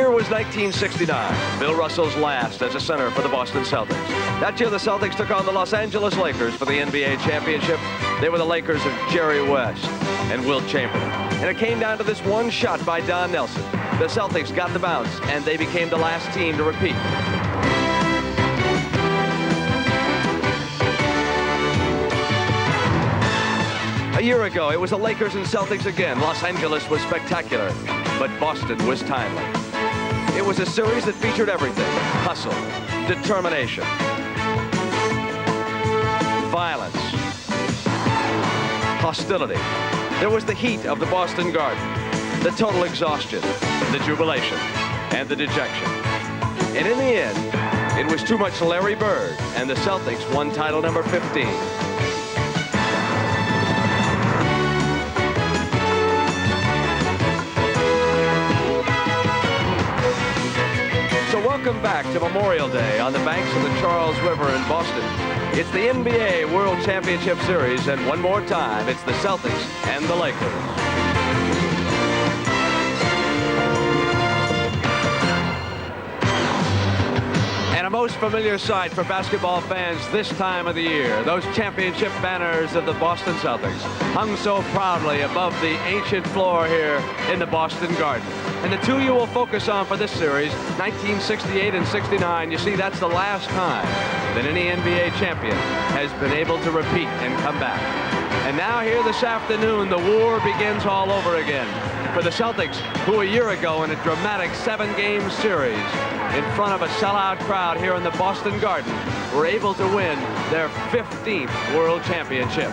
year was 1969, Bill Russell's last as a center for the Boston Celtics. That year, the Celtics took on the Los Angeles Lakers for the NBA championship. They were the Lakers of Jerry West and Wilt Chamberlain. And it came down to this one shot by Don Nelson. The Celtics got the bounce, and they became the last team to repeat. A year ago, it was the Lakers and Celtics again. Los Angeles was spectacular, but Boston was timely. It was a series that featured everything: hustle, determination, violence, hostility. There was the heat of the Boston Garden, the total exhaustion, the jubilation, and the dejection. And in the end, it was too much Larry Bird, and the Celtics won title number 15. Welcome back to Memorial Day on the banks of the Charles River in Boston. It's the NBA World Championship Series, and one more time, it's the Celtics and the Lakers. And a most familiar sight for basketball fans this time of the year. Those championship banners of the Boston Celtics hung so proudly above the ancient floor here in the Boston Garden. And the two you will focus on for this series, 1968 and 69, you see that's the last time that any NBA champion has been able to repeat and come back. And now here this afternoon, the war begins all over again for the Celtics, who a year ago in a dramatic 7-game series in front of a sellout crowd here in the Boston Garden were able to win their 15th World Championship.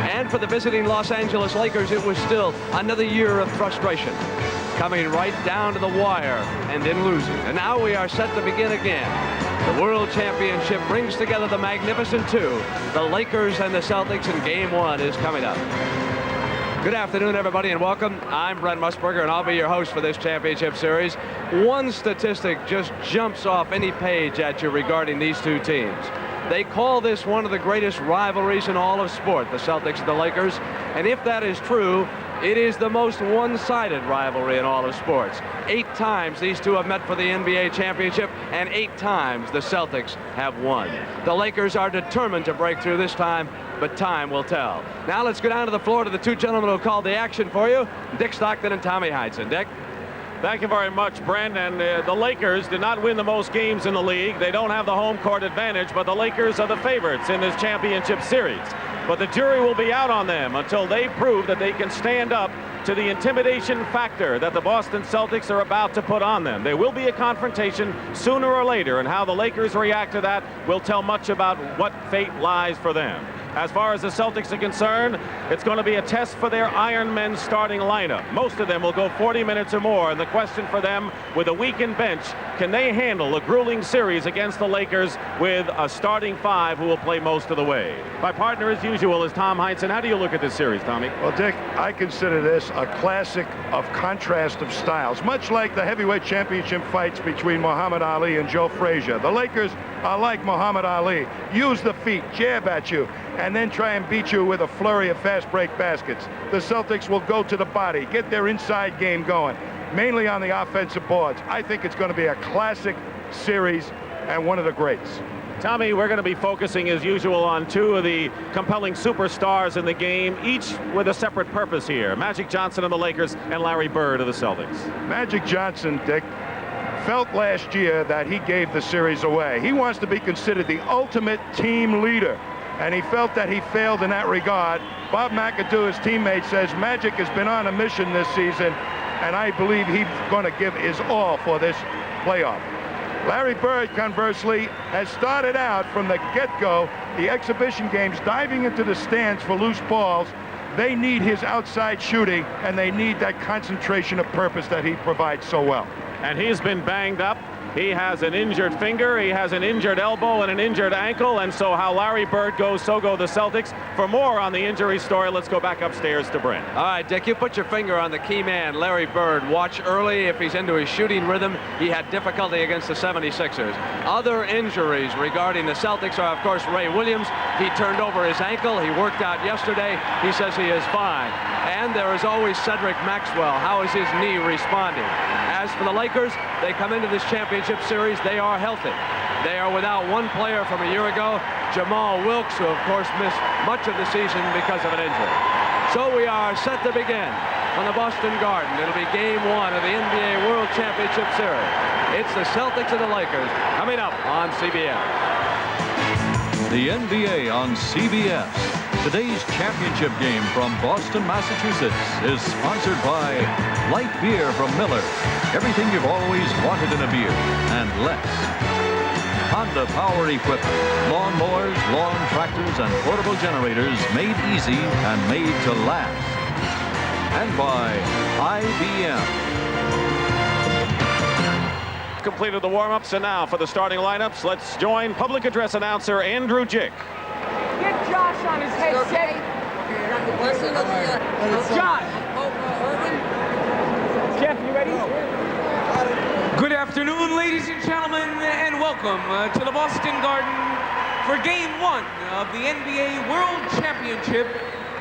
And for the visiting Los Angeles Lakers, it was still another year of frustration, coming right down to the wire and then losing. And now we are set to begin again. The World Championship brings together the Magnificent Two, the Lakers and the Celtics, and Game 1 is coming up. Good afternoon, everybody, and welcome. I'm Brent Musburger, and I'll be your host for this championship series. One statistic just jumps off any page at you regarding these two teams. They call this one of the greatest rivalries in all of sport, the Celtics and the Lakers. And if that is true, it is the most one-sided rivalry in all of sports. 8 times these two have met for the NBA championship, and 8 times the Celtics have won. The Lakers are determined to break through this time, but time will tell. Now let's go down to the floor to the two gentlemen who called the action for you, Dick Stockton and Tommy Heinsohn. Dick? Thank you very much, Brent. And the Lakers did not win the most games in the league. They don't have the home court advantage, but the Lakers are the favorites in this championship series. But the jury will be out on them until they prove that they can stand up to the intimidation factor that the Boston Celtics are about to put on them. There will be a confrontation sooner or later, and how the Lakers react to that will tell much about what fate lies for them. As far as the Celtics are concerned, it's going to be a test for their Iron Men starting lineup. Most of them will go 40 minutes or more, and the question for them, with a weakened bench, can they handle a grueling series against the Lakers with a starting 5 who will play most of the way? My partner, as usual, is Tom Heinsohn. How do you look at this series, Tommy? Well, Dick, I consider this a classic of contrast of styles, much like the heavyweight championship fights between Muhammad Ali and Joe Frazier. The Lakers are like Muhammad Ali. Use the feet, jab at you, and then try and beat you with a flurry of fast break baskets. The Celtics will go to the body, get their inside game going, mainly on the offensive boards. I think it's going to be a classic series and one of the greats. Tommy, we're going to be focusing, as usual, on two of the compelling superstars in the game, each with a separate purpose here. Magic Johnson of the Lakers and Larry Bird of the Celtics. Magic Johnson, Dick, felt last year that he gave the series away. He wants to be considered the ultimate team leader, and he felt that he failed in that regard. Bob McAdoo, his teammate, says Magic has been on a mission this season, and I believe he's going to give his all for this playoff. Larry Bird, conversely, has started out from the get-go, the exhibition games, diving into the stands for loose balls. They need his outside shooting, and they need that concentration of purpose that he provides so well. And he's been banged up. He has an injured finger, he has an injured elbow and an injured ankle, and so how Larry Bird goes, so go the Celtics. For more on the injury story, let's go back upstairs to Brent. All right, Dick, you put your finger on the key man, Larry Bird. Watch early if he's into his shooting rhythm. He had difficulty against the 76ers. Other injuries regarding the Celtics are, of course, Ray Williams. He turned over his ankle. He worked out yesterday. He says he is fine. And there is always Cedric Maxwell. How is his knee responding? As As for the Lakers, they come into this championship series, they are healthy. They are without one player from a year ago, Jamal Wilkes, who of course missed much of the season because of an injury. So we are set to begin on the Boston Garden. It'll be game 1 of the NBA World Championship Series. It's the Celtics and the Lakers coming up on CBS. The NBA on CBS. Today's championship game from Boston, Massachusetts is sponsored by light beer from Miller. Everything you've always wanted in a beer and less. Honda Power Equipment. Lawnmowers, lawn tractors, and portable generators made easy and made to last. And by IBM. Completed the warm-ups, and now for the starting lineups, let's join public address announcer Andrew Jick. Get Josh on his headset. Josh. Jeff, you ready? Good afternoon, ladies and gentlemen, and welcome to the Boston Garden for Game 1 of the NBA World Championship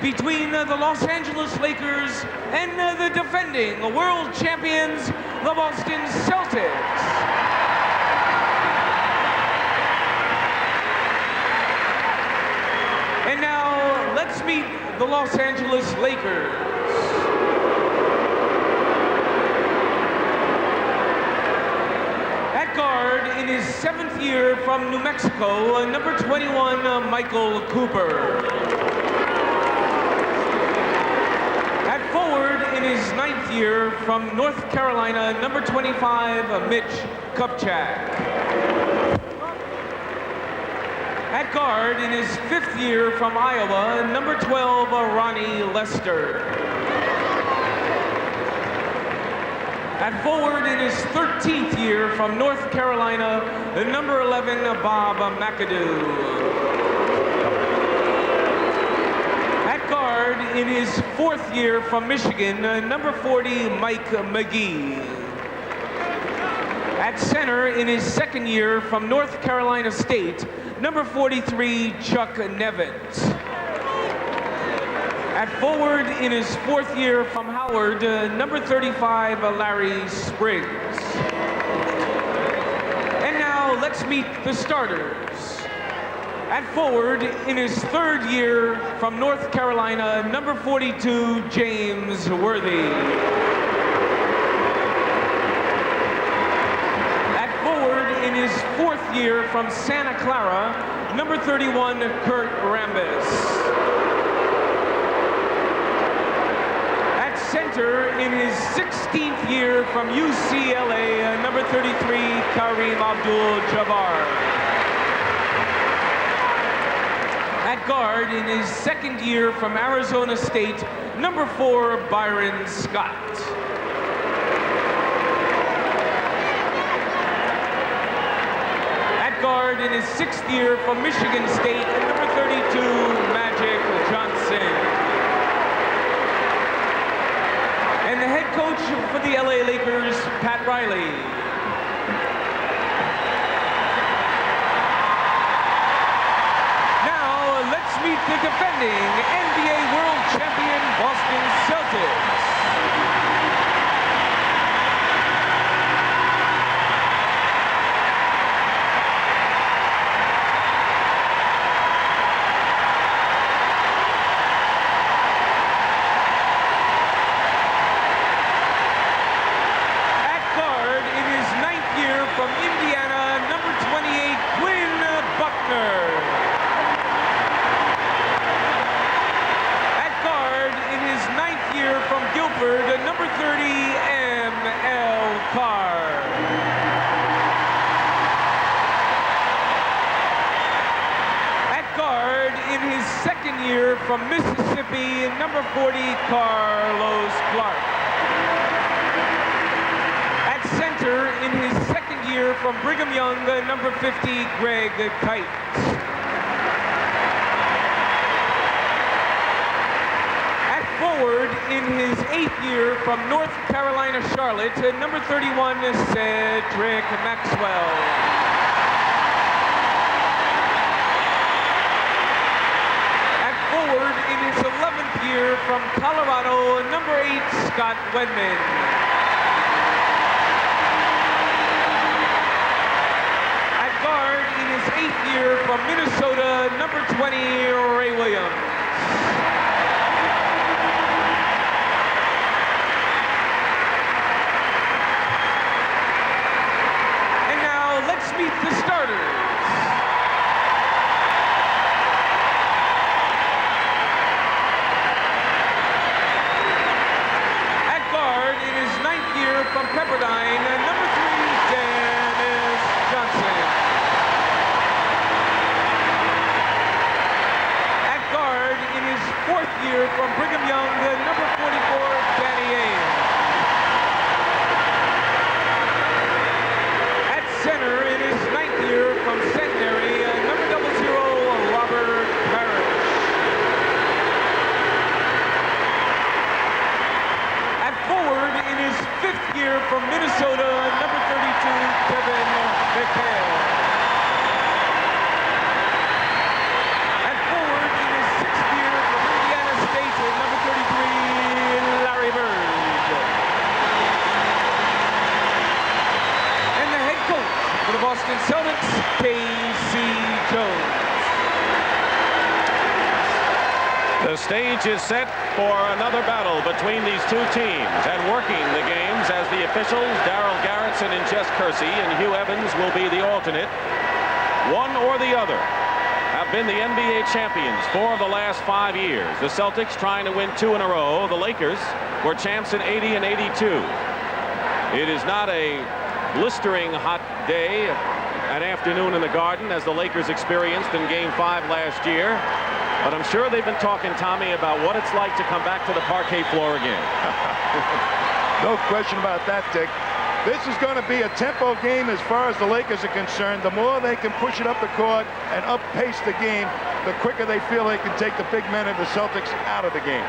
between the Los Angeles Lakers and the defending world champions, the Boston Celtics. And now, let's meet the Los Angeles Lakers. At guard, in his 7th year from New Mexico, number 21, Michael Cooper. At forward, in his 9th year from North Carolina, number 25, Mitch Kupchak. At guard, in his 5th year from Iowa, number 12, Ronnie Lester. At forward, in his 13th year from North Carolina, number 11, Bob McAdoo. At guard, in his 4th year from Michigan, number 40, Mike McGee. At center, in his 2nd year from North Carolina State, number 43, Chuck Nevins. At forward, in his 4th year from Howard, number 35, Larry Spriggs. And now, let's meet the starters. At forward, in his 3rd year from North Carolina, number 42, James Worthy. At forward, in his 4th year from Santa Clara, number 31, Kurt Rambis. At center, in his 16th year from UCLA, number 33, Kareem Abdul-Jabbar. At guard, in his 2nd year from Arizona State, number 4, Byron Scott. At guard, in his 6th year from Michigan State, number 32, Magic Johnson. And the head coach for the LA Lakers, Pat Riley. Meet the defending NBA World Champion Boston Celtics. At guard, in his 9th year from Indiana, number 28, Quinn Buckner. From Guilford, number 30, Carr. At guard, in his 2nd year from Mississippi, number 40, Carlos Clark. At center, in his 2nd year from Brigham Young, number 50, Greg Kite. Forward, in his 8th year from North Carolina Charlotte, number 31, Cedric Maxwell. At forward, in his 11th year from Colorado, number 8, Scott Wedman. 8th year from Minnesota, number 20, Ray Williams. And now let's meet the starters. At guard, in his 9th year from Pepperdine, number 3, Dennis Johnson. At guard, in his 4th year from Brigham Young, number 44, Danny Ainge. At center, in his 9th year from Centenary, number 00, Robert Parish. At forward, in his 5th year from Minnesota, number 32, Kevin McHale. At forward, in his 6th year from Indiana State, number 33, Larry Bird. And the head coach for the Boston Celtics, K.C. Jones. The stage is set for another battle between these two teams, and working the games as the officials, Darryl, Garretson, and Jess Kersey, and Hugh Evans will be the alternate. One or the other have been the NBA champions 4 of the last 5 years. The Celtics trying to win 2 in a row. The Lakers were champs in 80 and 82. It is not a blistering hot day, an afternoon in the Garden, as the Lakers experienced in Game 5 last year. But I'm sure they've been talking, Tommy, about what it's like to come back to the parquet floor again. No question about that, Dick. This is going to be a tempo game as far as the Lakers are concerned. The more they can push it up the court and up-pace the game, the quicker they feel they can take the big men of the Celtics out of the game.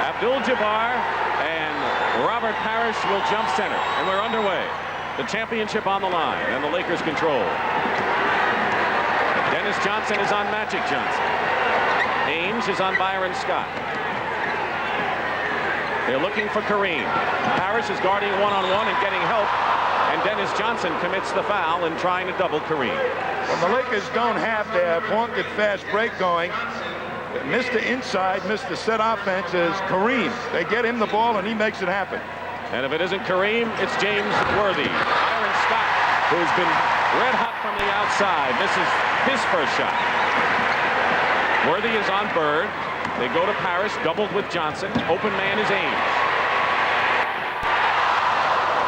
Abdul-Jabbar and Robert Parish will jump center, and we're underway. The championship on the line, and the Lakers control. Dennis Johnson is on Magic Johnson. Ainge is on Byron Scott. They're looking for Kareem. Parish is guarding one-on-one and getting help, and Dennis Johnson commits the foul in trying to double Kareem. When the Lakers don't have their pointed fast break going, Mr. Inside, Mr. Set offense is Kareem. They get him the ball and he makes it happen. And if it isn't Kareem, it's James Worthy. Byron Scott, who's been red hot from the outside, misses his first shot. Worthy is on Bird. They go to Parish, doubled with Johnson. Open man is Ainge.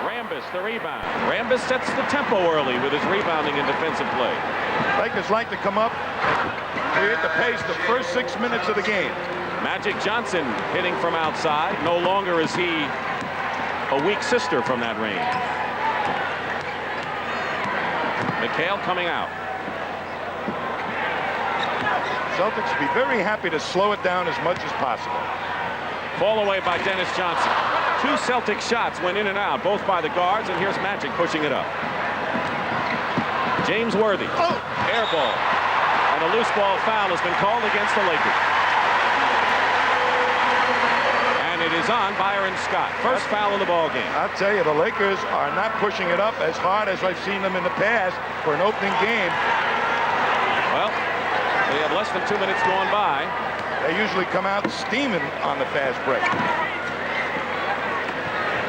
Rambis, the rebound. Rambis sets the tempo early with his rebounding and defensive play. Lakers like to come up, create the pace the first 6 minutes of the game. Magic Johnson hitting from outside. No longer is he a weak sister from that range. McHale coming out. Celtics would be very happy to slow it down as much as possible. Fall away by Dennis Johnson. 2 Celtic shots went in and out, both by the guards, and here's Magic pushing it up. James Worthy. Air ball. And a loose ball foul has been called against the Lakers. And it is on Byron Scott. First foul of the ball game. I'll tell you, the Lakers are not pushing it up as hard as I've seen them in the past for an opening game. Well, they have less than 2 minutes going by. They usually come out steaming on the fast break.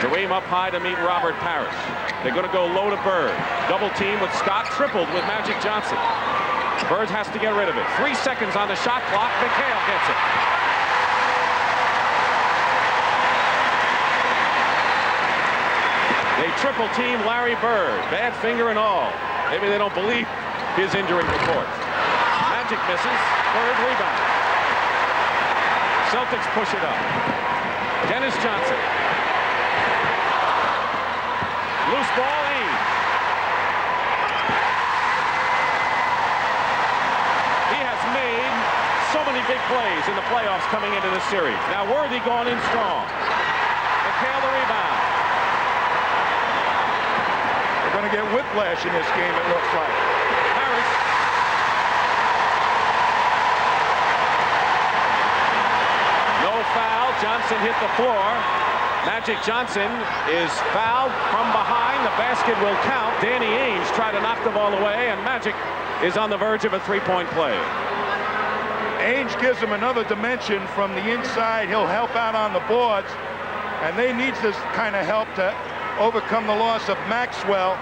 Kareem up high to meet Robert Parish. They're going to go low to Bird. Double team with Scott, tripled with Magic Johnson. Bird has to get rid of it. 3 seconds on the shot clock. McHale gets it. They triple team Larry Bird. Bad finger and all. Maybe they don't believe his injury report. Magic misses. Bird rebound. Celtics push it up. Dennis Johnson. Loose ball, Ainge. He has made so many big plays in the playoffs coming into this series. Now Worthy going in strong. McHale the rebound. They're going to get whiplash in this game, it looks like. Parish. No foul. Johnson hit the floor. Magic Johnson is fouled from behind. The basket will count. Danny Ainge tried to knock the ball away, and Magic is on the verge of a three-point play. Ainge gives him another dimension from the inside. He'll help out on the boards, and they need this kind of help to overcome the loss of Maxwell.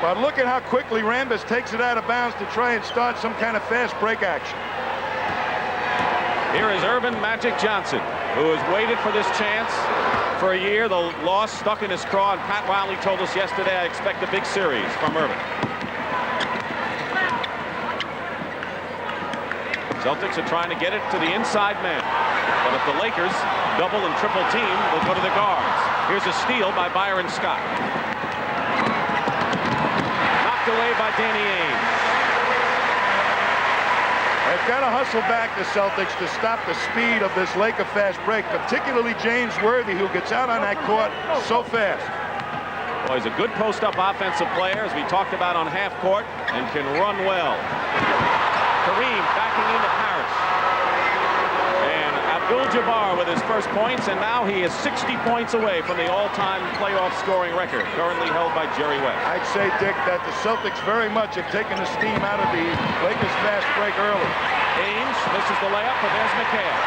But look at how quickly Rambis takes it out of bounds to try and start some kind of fast break action. Here is Earvin Magic Johnson, who has waited for this chance for a year. The loss stuck in his craw, and Pat Riley told us yesterday, I expect a big series from Earvin. Celtics are trying to get it to the inside man. But if the Lakers double and triple team, they'll go to the guards. Here's a steal by Byron Scott. Knocked away by Danny Ainge. They've got to hustle back the Celtics to stop the speed of this Laker fast break, particularly James Worthy, who gets out on that court so fast. Well, he's a good post-up offensive player, as we talked about on half court, and can run well. Kareem backing into Parish. And Abdul-Jabbar with his first points, and now he is 60 points away from the all-time playoff scoring record, currently held by Jerry West. I'd say, Dick, that the Celtics very much have taken the steam out of the Lakers fast break early. Ainge misses the layup, but there's McHale.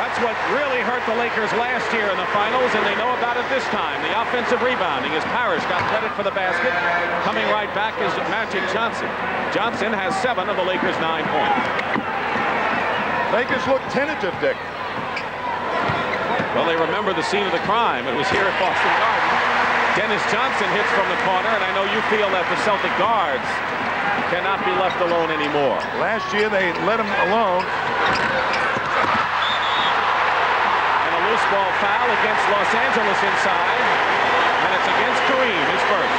That's what really hurt the Lakers last year in the finals, and they know about it this time. The offensive rebounding as Parish got credit for the basket. Coming right back is Magic Johnson. Johnson has 7 of the Lakers' 9 points. Lakers look tentative, Dick. Well, they remember the scene of the crime. It was here at Boston Garden. Dennis Johnson hits from the corner, and I know you feel that the Celtic guards cannot be left alone anymore. Last year, they let him alone. Loose ball foul against Los Angeles inside, and it's against Kareem, his first.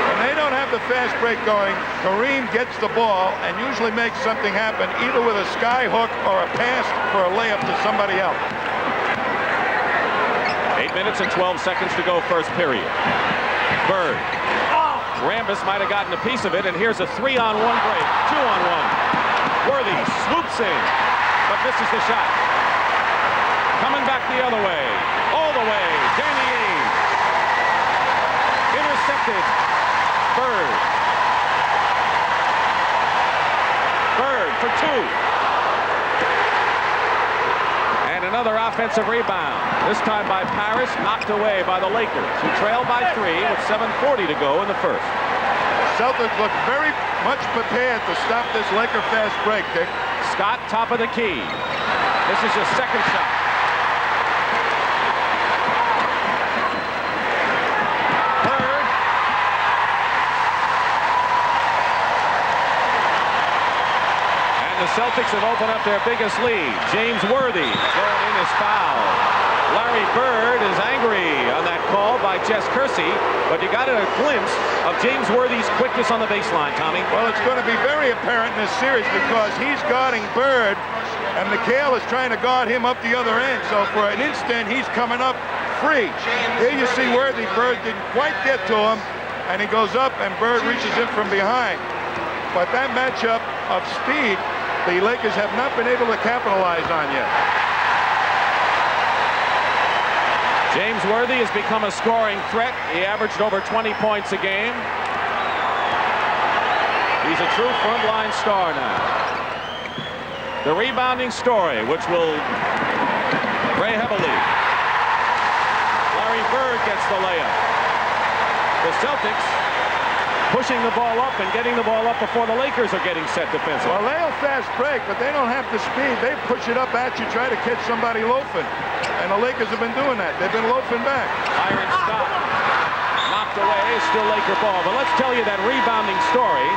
When they don't have the fast break going, Kareem gets the ball and usually makes something happen, either with a sky hook or a pass for a layup to somebody else. 8 minutes and 12 seconds to go, first period. Bird. Rambis might have gotten a piece of it, and here's a 3-on-1 break, 2-on-1. Worthy swoops in, but misses the shot. Coming back the other way, all the way, Danny Ainge. Intercepted. Bird. Bird for 2. And another offensive rebound, this time by Parish, knocked away by the Lakers, who trail by 3 with 7:40 to go in the first. Celtics look very much prepared to stop this Laker fast break, Dick. Scott, top of the key. This is his second shot. The Celtics have opened up their biggest lead. James Worthy going in as foul. Larry Bird is angry on that call by Jess Kersey, but you got a glimpse of James Worthy's quickness on the baseline, Tommy. Well, it's going to be very apparent in this series because he's guarding Bird, and McHale is trying to guard him up the other end. So for an instant, he's coming up free. Here you see Worthy. Bird didn't quite get to him, and he goes up, and Bird reaches in from behind. But that matchup of speed, the Lakers have not been able to capitalize on yet. James Worthy has become a scoring threat. He averaged over 20 points a game. He's a true frontline star now. The rebounding story, which will weigh heavily. Larry Bird gets the layup. The Celtics pushing the ball up and getting the ball up before the Lakers are getting set defensively. Well, they'll fast break, but they don't have the speed. They push it up at you, try to catch somebody loafing. And the Lakers have been doing that. They've been loafing back. Byron Scott knocked away, still Laker ball. But let's tell you that rebounding story,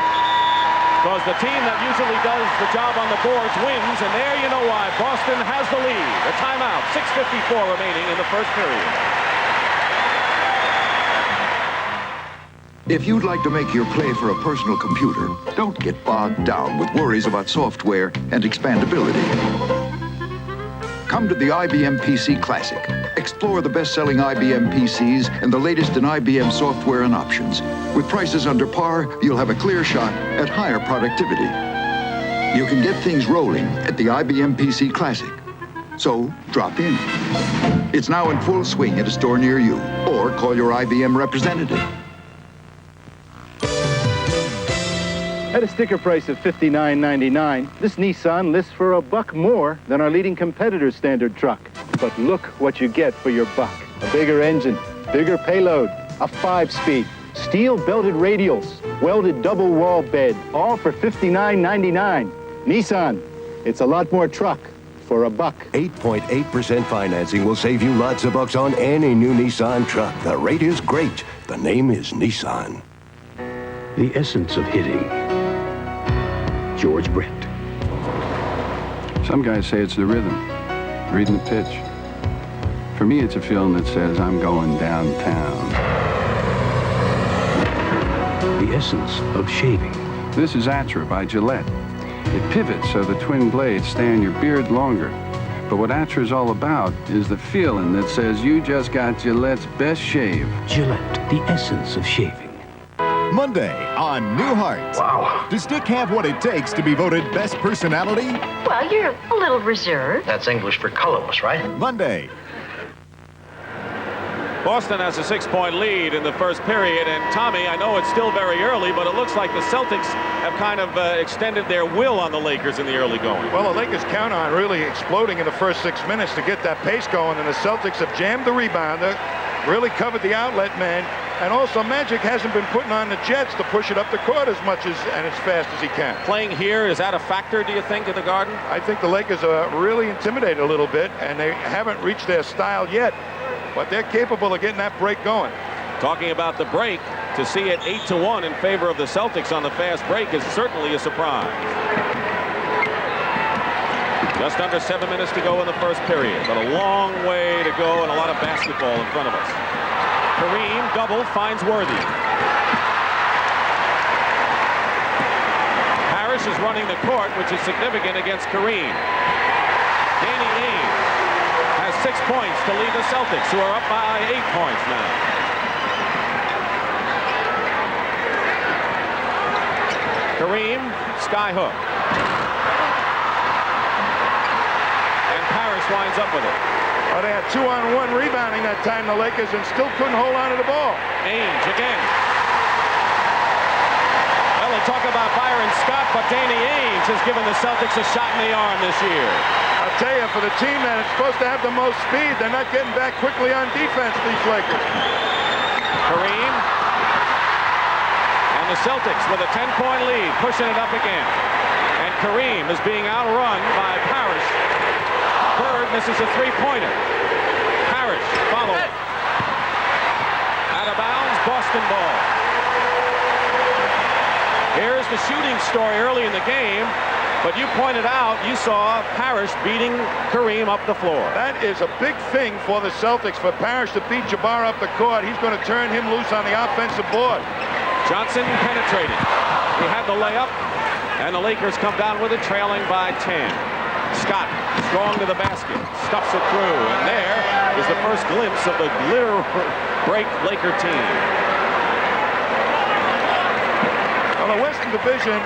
because the team that usually does the job on the boards wins, and there you know why. Boston has the lead. A timeout, 6:54 remaining in the first period. If you'd like to make your play for a personal computer, don't get bogged down with worries about software and expandability. Come to the IBM PC Classic. Explore the best-selling IBM PCs and the latest in IBM software and options. With prices under par, you'll have a clear shot at higher productivity. You can get things rolling at the IBM PC Classic. So drop in. It's now in full swing at a store near you, or call your IBM representative. At a sticker price of $59.99, this Nissan lists for $1 more than our leading competitor's standard truck. But look what you get for your buck. A bigger engine, bigger payload, a 5-speed, steel-belted radials, welded double-wall bed, all for $59.99. Nissan, it's a lot more truck for $1. 8.8% financing will save you lots of bucks on any new Nissan truck. The rate is great. The name is Nissan. The essence of hitting. George Brett. Some guys say it's the rhythm, reading the pitch. For me, it's a feeling that says I'm going downtown. The essence of shaving. This is Atra by Gillette. It pivots so the twin blades stay on your beard longer. But what Atra is all about is the feeling that says you just got Gillette's best shave. Gillette, the essence of shaving. Monday on Newhart. Wow. Does Dick have what it takes to be voted best personality? Well, you're a little reserved. That's English for colorless, right? Monday. Boston has a 6-point lead in the first period, and Tommy, I know it's still very early, but it looks like the Celtics have kind of extended their will on the Lakers in the early going. Well, the Lakers count on really exploding in the first 6 minutes to get that pace going, and the Celtics have jammed the rebounder, really covered the outlet man, and also Magic hasn't been putting on the jets to push it up the court as much as and as fast as he can. Playing here, is that a factor, do you think, at the Garden? I think the Lakers are really intimidated a little bit, and they haven't reached their style yet, but they're capable of getting that break going. Talking about the break, to see it 8-1 in favor of the Celtics on the fast break is certainly a surprise. Just under 7 minutes to go in the first period, but a long way to go and a lot of basketball in front of us. Kareem, double, finds Worthy. Parish is running the court, which is significant against Kareem. Danny Ainge has 6 points to lead the Celtics, who are up by 8 points now. Kareem, skyhook. And Parish winds up with it. Well, they had 2-on-1 rebounding that time, the Lakers, and still couldn't hold on to the ball. Ainge again. Well, they talk about Byron Scott, but Danny Ainge has given the Celtics a shot in the arm this year. I'll tell you, for the team that is supposed to have the most speed, they're not getting back quickly on defense, these Lakers. Kareem. And the Celtics with a 10-point lead, pushing it up again. And Kareem is being outrun by Parish. Bird misses a three-pointer. Parish follows. Out of bounds, Boston ball. Here's the shooting story early in the game, but you pointed out you saw Parish beating Kareem up the floor. That is a big thing for the Celtics, for Parish to beat Jabbar up the court. He's going to turn him loose on the offensive board. Johnson penetrated. He had the layup, and the Lakers come down with it, trailing by 10. Scott strong to the basket, stuffs it through, and there is the first glimpse of the glitter break Laker team. Well, the Western Division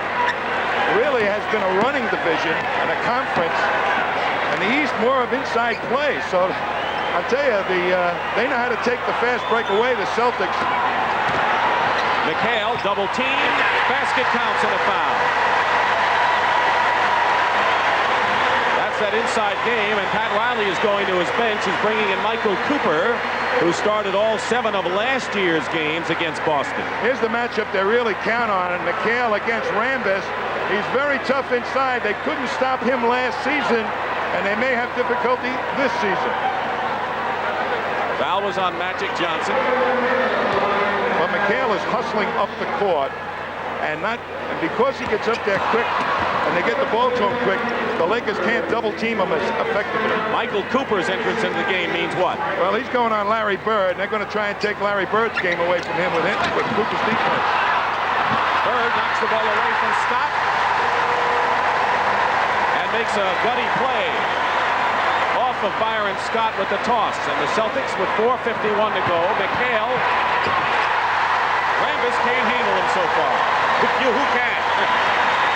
really has been a running division and a conference, and the East more of inside play. So I'll tell you, they know how to take the fast break away, the Celtics. McHale double team, basket counts and a foul. That inside game, and Pat Riley is going to his bench. He's bringing in Michael Cooper, who started all 7 of last year's games against Boston. Here's the matchup they really count on, and McHale against Rambis. He's very tough inside. They couldn't stop him last season, and they may have difficulty this season. Foul was on Magic Johnson. But McHale is hustling up the court, and because he gets up there quick, and they get the ball to him quick, the Lakers can't double team him as effectively. Michael Cooper's entrance into the game means what? Well, he's going on Larry Bird, and they're going to try and take Larry Bird's game away from him with Cooper's defense. Bird knocks the ball away from Scott and makes a gutty play off of Byron Scott with the toss. And the Celtics with 4:51 to go. McHale. Rambis can't handle him so far. Who can?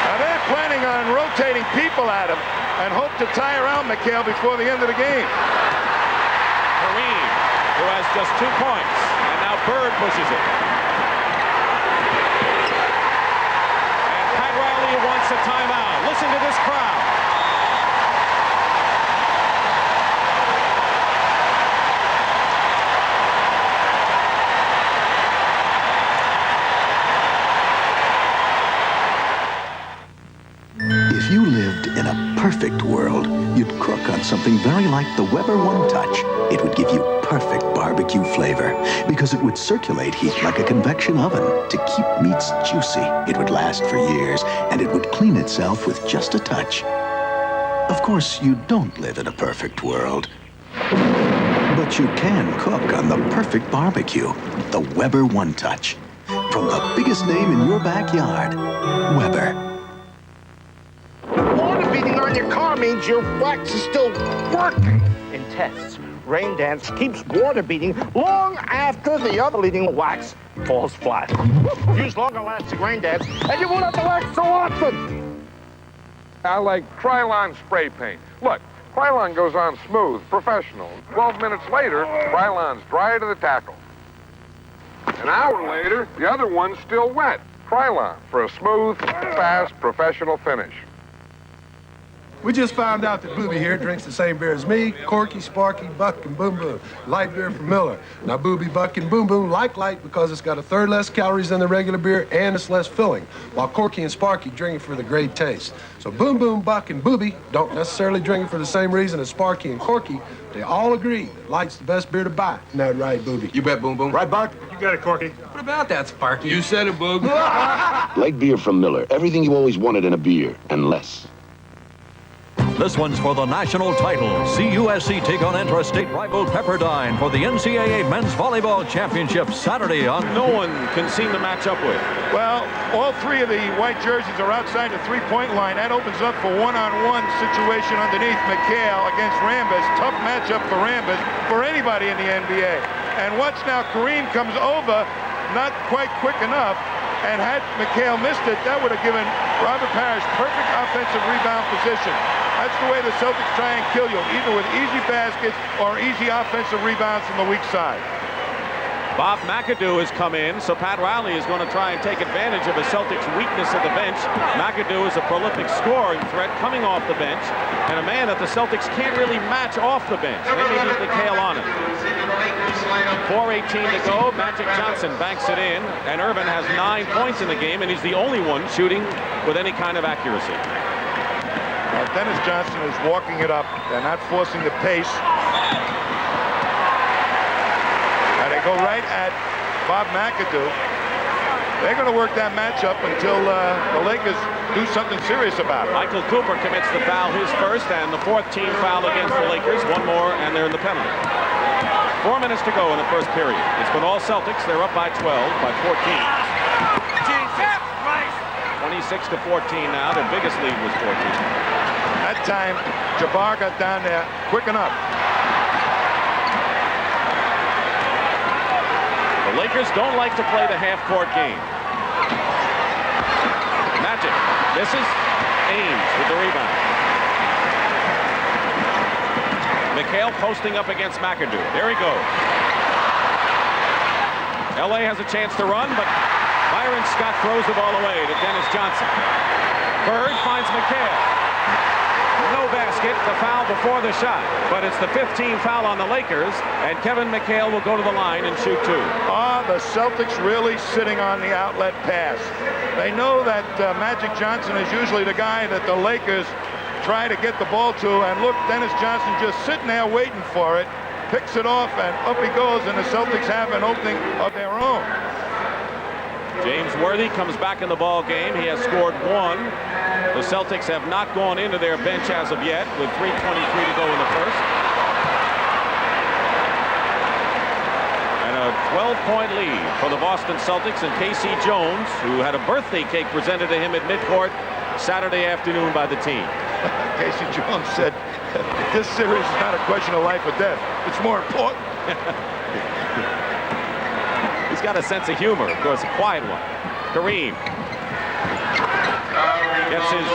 Now they're planning on rotating people at him and hope to tie around McHale before the end of the game. Kareem, who has just 2 points, and now Bird pushes it. And Pat Riley wants a timeout. Listen to this crowd. If you lived in a perfect world, you'd cook on something very like the Weber One Touch. It would give you perfect barbecue flavor because it would circulate heat like a convection oven to keep meats juicy. It would last for years, and it would clean itself with just a touch. Of course, you don't live in a perfect world, but you can cook on the perfect barbecue, the Weber One Touch. From the biggest name in your backyard, Weber. Water beating on your car means your wax is still working. In tests, rain dance keeps water beating long after the other leading wax falls flat. Use longer lasting rain dance and you won't have to wax so often. I like Krylon spray paint. Look, Krylon goes on smooth, professional. 12 minutes later, Krylon's dry to the tackle. An hour later, the other one's still wet. Krylon for a smooth, fast, professional finish. We just found out that Booby here drinks the same beer as me, Corky, Sparky, Buck, and Boom Boom. Light beer from Miller. Now, Booby, Buck, and Boom Boom like light because it's got a third less calories than the regular beer and it's less filling, while Corky and Sparky drink it for the great taste. So Boom Boom, Buck, and Booby don't necessarily drink it for the same reason as Sparky and Corky. They all agree that light's the best beer to buy. Isn't that right, Booby? You bet, Boom Boom. Right, Buck? You got it, Corky. What about that, Sparky? You said it, Boog. Light beer from Miller. Everything you always wanted in a beer, and less. This one's for the national title. CUSC take on intrastate rival Pepperdine for the NCAA Men's Volleyball Championship Saturday on... No one can seem to match up with. Well, all three of the white jerseys are outside the three-point line. That opens up for one-on-one situation underneath McHale against Rambis. Tough matchup for Rambis, for anybody in the NBA. And watch now, Kareem comes over, not quite quick enough. And had McHale missed it, that would have given Robert Parish perfect offensive rebound position. That's the way the Celtics try and kill you, either with easy baskets or easy offensive rebounds from the weak side. Bob McAdoo has come in, so Pat Riley is going to try and take advantage of a Celtics weakness at the bench. McAdoo is a prolific scoring threat coming off the bench, and a man that the Celtics can't really match off the bench. They may need McHale on it. 4:18 to go. Magic Johnson banks it in, and Irvin has 9 points in the game, and he's the only one shooting with any kind of accuracy. Dennis Johnson is walking it up. They're not forcing the pace. And they go right at Bob McAdoo. They're going to work that matchup until the Lakers do something serious about it. Michael Cooper commits the foul, his first, and the fourth team foul against the Lakers. One more, and they're in the penalty. 4 minutes to go in the first period. It's been all Celtics. They're up by 12, by 14. 26 to 14 now. Their biggest lead was 14. That time, Jabbar got down there quick enough. The Lakers don't like to play the half-court game. Magic misses. Ainge with the rebound. McHale posting up against McAdoo. There he goes. LA has a chance to run, but Byron Scott throws the ball away to Dennis Johnson. Bird finds McHale. No basket, the foul before the shot, but it's the 15th foul on the Lakers, and Kevin McHale will go to the line and shoot two. Are the Celtics really sitting on the outlet pass? They know that Magic Johnson is usually the guy that the Lakers try to get the ball to, and look, Dennis Johnson just sitting there waiting for it, picks it off, and up he goes, and the Celtics have an opening of their own. James Worthy comes back in the ball game. He has scored one. The Celtics have not gone into their bench as of yet, with 3:23 to go in the first. And a 12-point lead for the Boston Celtics, and Casey Jones, who had a birthday cake presented to him at midcourt Saturday afternoon by the team. Casey Jones said, this series is not a question of life or death. It's more important. He's got a sense of humor, of course, a quiet one. Kareem. Gets his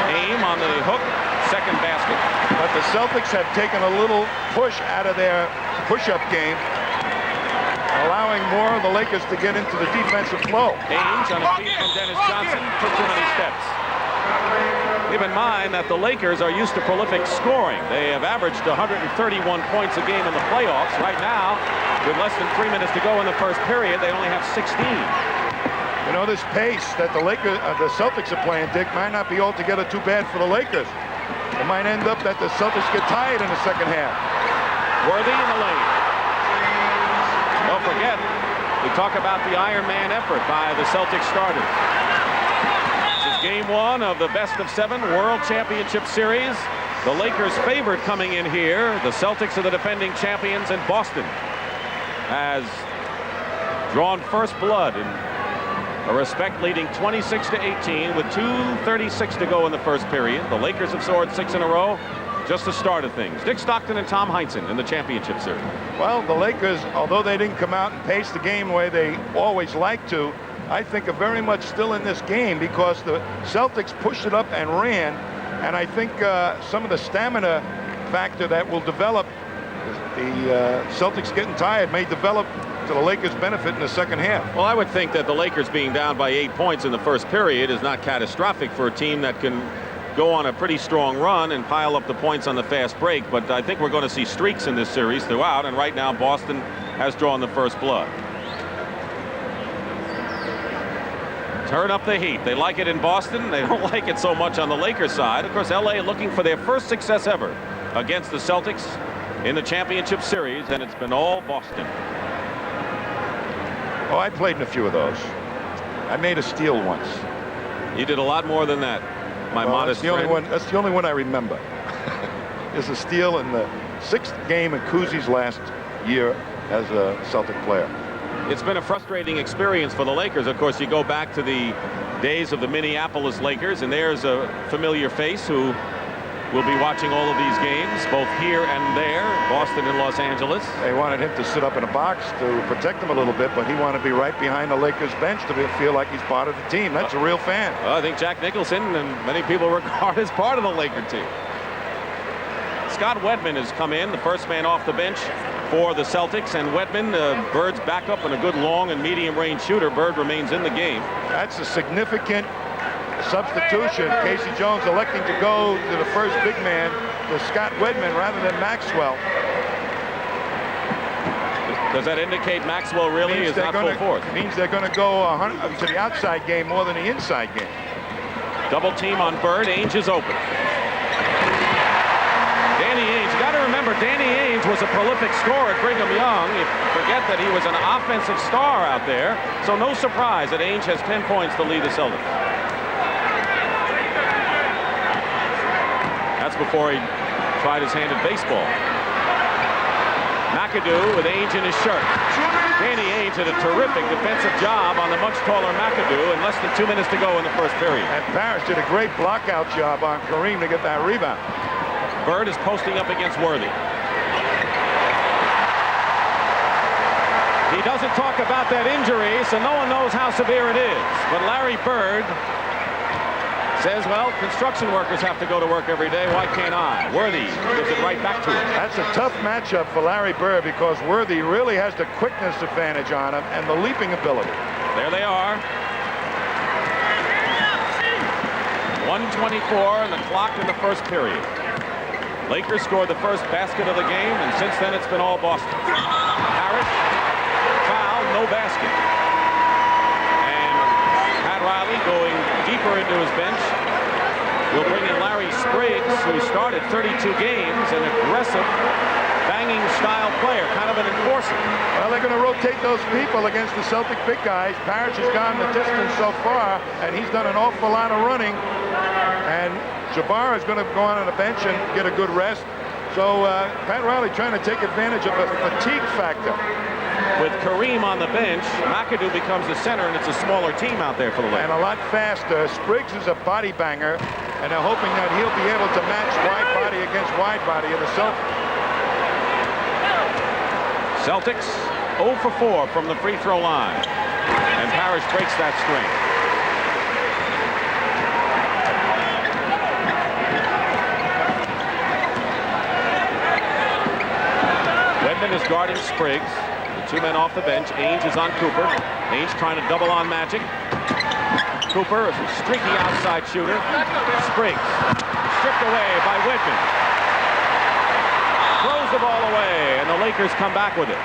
aim on the hook. Second basket. But the Celtics have taken a little push out of their push-up game, allowing more of the Lakers to get into the defensive flow. Ainge on a feed from Dennis Johnson. Took too many steps. Keep in mind that the Lakers are used to prolific scoring. They have averaged 131 points a game in the playoffs. Right now, with less than 3 minutes to go in the first period, they only have 16. You know, this pace that the Celtics are playing, Dick, might not be altogether too bad for the Lakers. It might end up that the Celtics get tired in the second half. Worthy in the lane. Don't forget, we talk about the Iron Man effort by the Celtics starters. This is game one of the best-of-7 World Championship Series. The Lakers favored coming in here. The Celtics are the defending champions, and Boston has drawn first blood in a respect, leading 26-18 with 2:36 to go in the first period. The Lakers have scored 6 in a row. Just the start of things. Dick Stockton and Tom Heinsohn in the championship series. Well, the Lakers, although they didn't come out and pace the game the way they always like to, I think are very much still in this game because the Celtics pushed it up and ran. And I think some of the stamina factor that will develop, the Celtics getting tired, may develop to the Lakers' benefit in the second half. Well, I would think that the Lakers being down by 8 points in the first period is not catastrophic for a team that can go on a pretty strong run and pile up the points on the fast break. But I think we're going to see streaks in this series throughout. And right now, Boston has drawn the first blood. Turn up the heat. They like it in Boston. They don't like it so much on the Lakers side. Of course, LA looking for their first success ever against the Celtics in the championship series, and it's been all Boston. Oh, I played in a few of those. I made a steal once. You did a lot more than that, my modest friend. That's the only one I remember. There's a steal in the 6th game in Kuzie's last year as a Celtic player. It's been a frustrating experience for the Lakers. Of course, you go back to the days of the Minneapolis Lakers, and there's a familiar face who will be watching all of these games, both here and there, Boston and Los Angeles. They wanted him to sit up in a box to protect him a little bit, but he wanted to be right behind the Lakers bench to feel like he's part of the team. That's a real fan. Well, I think Jack Nicholson and many people regard as part of the Laker team. Scott Wedman has come in, the first man off the bench for the Celtics, and Wedman, Bird's backup and a good long and medium range shooter. Bird remains in the game. That's a significant substitution. Casey Jones electing to go to the first big man, to Scott Wedman, rather than Maxwell. Does that indicate Maxwell really is not full force? It means they're going to go to the outside game more than the inside game. Double team on Bird. Ainge is open. Danny Ainge, you got to remember, Danny Ainge was a prolific scorer at Brigham Young. You forget that he was an offensive star out there. So no surprise that Ainge has 10 points to lead the Celtics. That's before he tried his hand at baseball. McAdoo with Ainge in his shirt. Danny Ainge did a terrific defensive job on the much taller McAdoo in less than 2 minutes to go in the first period. And Parish did a great blockout job on Kareem to get that rebound. Bird is posting up against Worthy. He doesn't talk about that injury, so no one knows how severe it is. But Larry Bird says, well, construction workers have to go to work every day. Why can't I? Worthy gives it right back to him. That's a tough matchup for Larry Bird because Worthy really has the quickness advantage on him and the leaping ability. There they are. 1:24 and the clock in the first period. Lakers scored the first basket of the game, and since then it's been all Boston. Parish, foul, no basket. And Pat Riley going deeper into his bench will bring in Larry Spriggs, who started 32 games, an aggressive, banging style player, kind of an enforcer. Well, they're going to rotate those people against the Celtic big guys. Parish has gone the distance so far, and he's done an awful lot of running. And Jabbar is going to go on the bench and get a good rest. So Pat Riley trying to take advantage of a fatigue factor. With Kareem on the bench, McAdoo becomes the center, and it's a smaller team out there for the Lakers. And a lot faster. Spriggs is a body banger, and they're hoping that he'll be able to match wide body against wide body of the Celtics. Celtics 0 for 4 from the free throw line. And Parish breaks that string. guarding Spriggs. The two men off the bench. Ainge is on Cooper. Ainge trying to double on Magic. Cooper is a streaky outside shooter. Spriggs stripped away by Wedman. Throws the ball away, and the Lakers come back with it.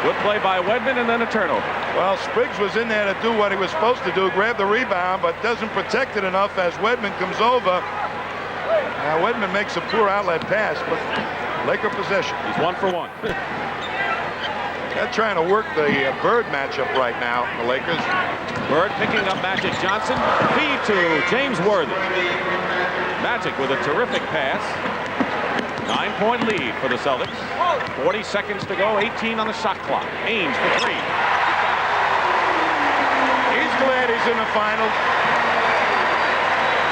Good play by Wedman, and then a turnover. Well, Spriggs was in there to do what he was supposed to do, grab the rebound, but doesn't protect it enough as Wedman comes over. Now, Wedman makes a poor outlet pass, but Laker possession. He's 1 for 1. They're trying to work the Bird matchup right now, the Lakers. Bird picking up Magic Johnson. Feed to James Worthy. Magic with a terrific pass. 9-point lead for the Celtics. 40 seconds to go, 18 on the shot clock. Ainge for 3. He's glad he's in the finals.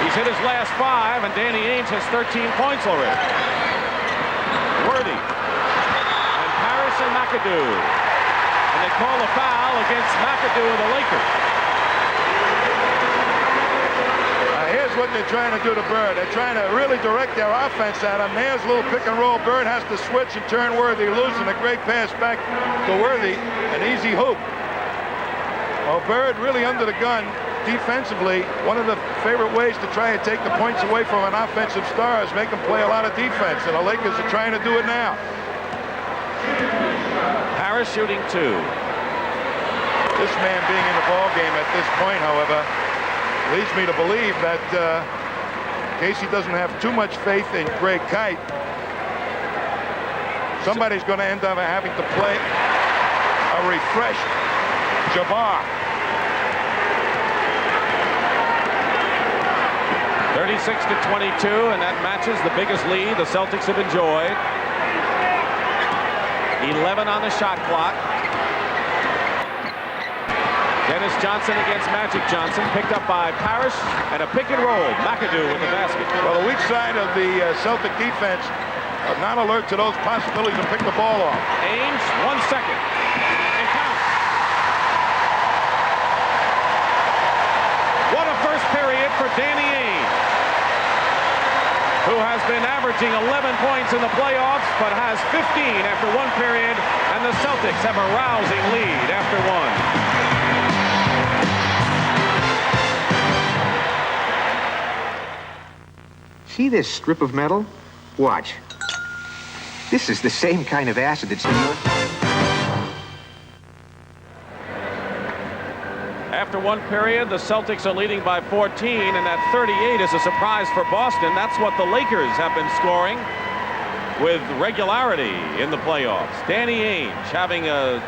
He's hit his last 5, and Danny Ainge has 13 points already. Worthy. And Parish and McAdoo. And they call a foul against McAdoo of the Lakers. Here's what they're trying to do to Bird. They're trying to really direct their offense at him. There's a little pick and roll. Bird has to switch and turn Worthy loose, and a great pass back to Worthy. An easy hoop. Well, Bird really under the gun defensively. One of the favorite ways to try and take the points away from an offensive star is make him play a lot of defense, and the Lakers are trying to do it now. Parish shooting 2. This man being in the ball game at this point, however, leads me to believe that Casey doesn't have too much faith in Greg Kite. Somebody's going to end up having to play a refreshed Jabbar. 36-22, and that matches the biggest lead the Celtics have enjoyed. 11 on the shot clock. Dennis Johnson against Magic Johnson, picked up by Parish, and a pick and roll. McAdoo with the basket. Well, the weak side of the Celtic defense are not alert to those possibilities to pick the ball off. Ainge, 1 second. And count. What a first period for Danny Ainge, who has been averaging 11 points in the playoffs, but has 15 after 1 period, and the Celtics have a rousing lead after 1. See this strip of metal? Watch. This is the same kind of acid that's in your... After 1 period, the Celtics are leading by 14, and that 38 is a surprise for Boston. That's what the Lakers have been scoring with regularity in the playoffs. Danny Ainge having a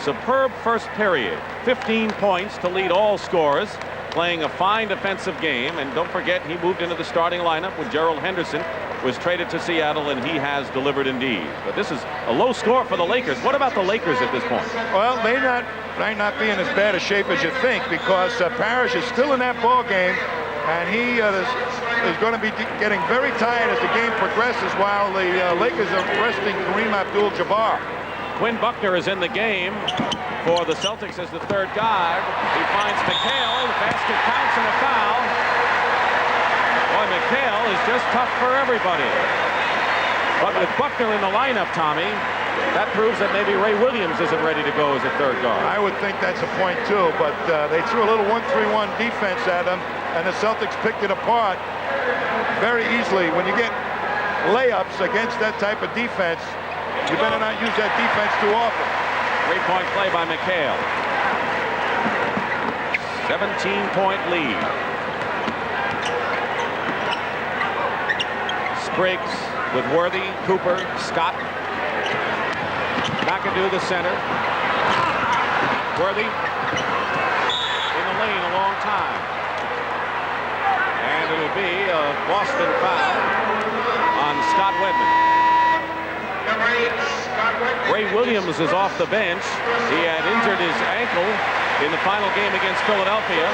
superb first period. 15 points to lead all scorers, playing a fine defensive game. And don't forget, he moved into the starting lineup when Gerald Henderson was traded to Seattle, and he has delivered indeed. But this is a low score for the Lakers. What about the Lakers at this point? Well, they might not be in as bad a shape as you think, because Parish is still in that ball game, and he is going to be getting very tired as the game progresses, while the Lakers are resting Kareem Abdul-Jabbar. Quinn Buckner is in the game for the Celtics as the third guard. He finds McHale. The basket counts and a foul. Boy, McHale is just tough for everybody. But with Buckner in the lineup, Tommy, that proves that maybe Ray Williams isn't ready to go as a third guard. I would think that's a point, too, but they threw a little 1-3-1 defense at him, and the Celtics picked it apart very easily. When you get layups against that type of defense, you better not use that defense too often. 3-point play by McHale. 17-point lead. Spriggs with Worthy, Cooper, Scott. McAdoo the center. Worthy in the lane a long time. And it'll be a Boston foul on Scott Wedman. Ray Williams is off the bench. He had injured his ankle in the final game against Philadelphia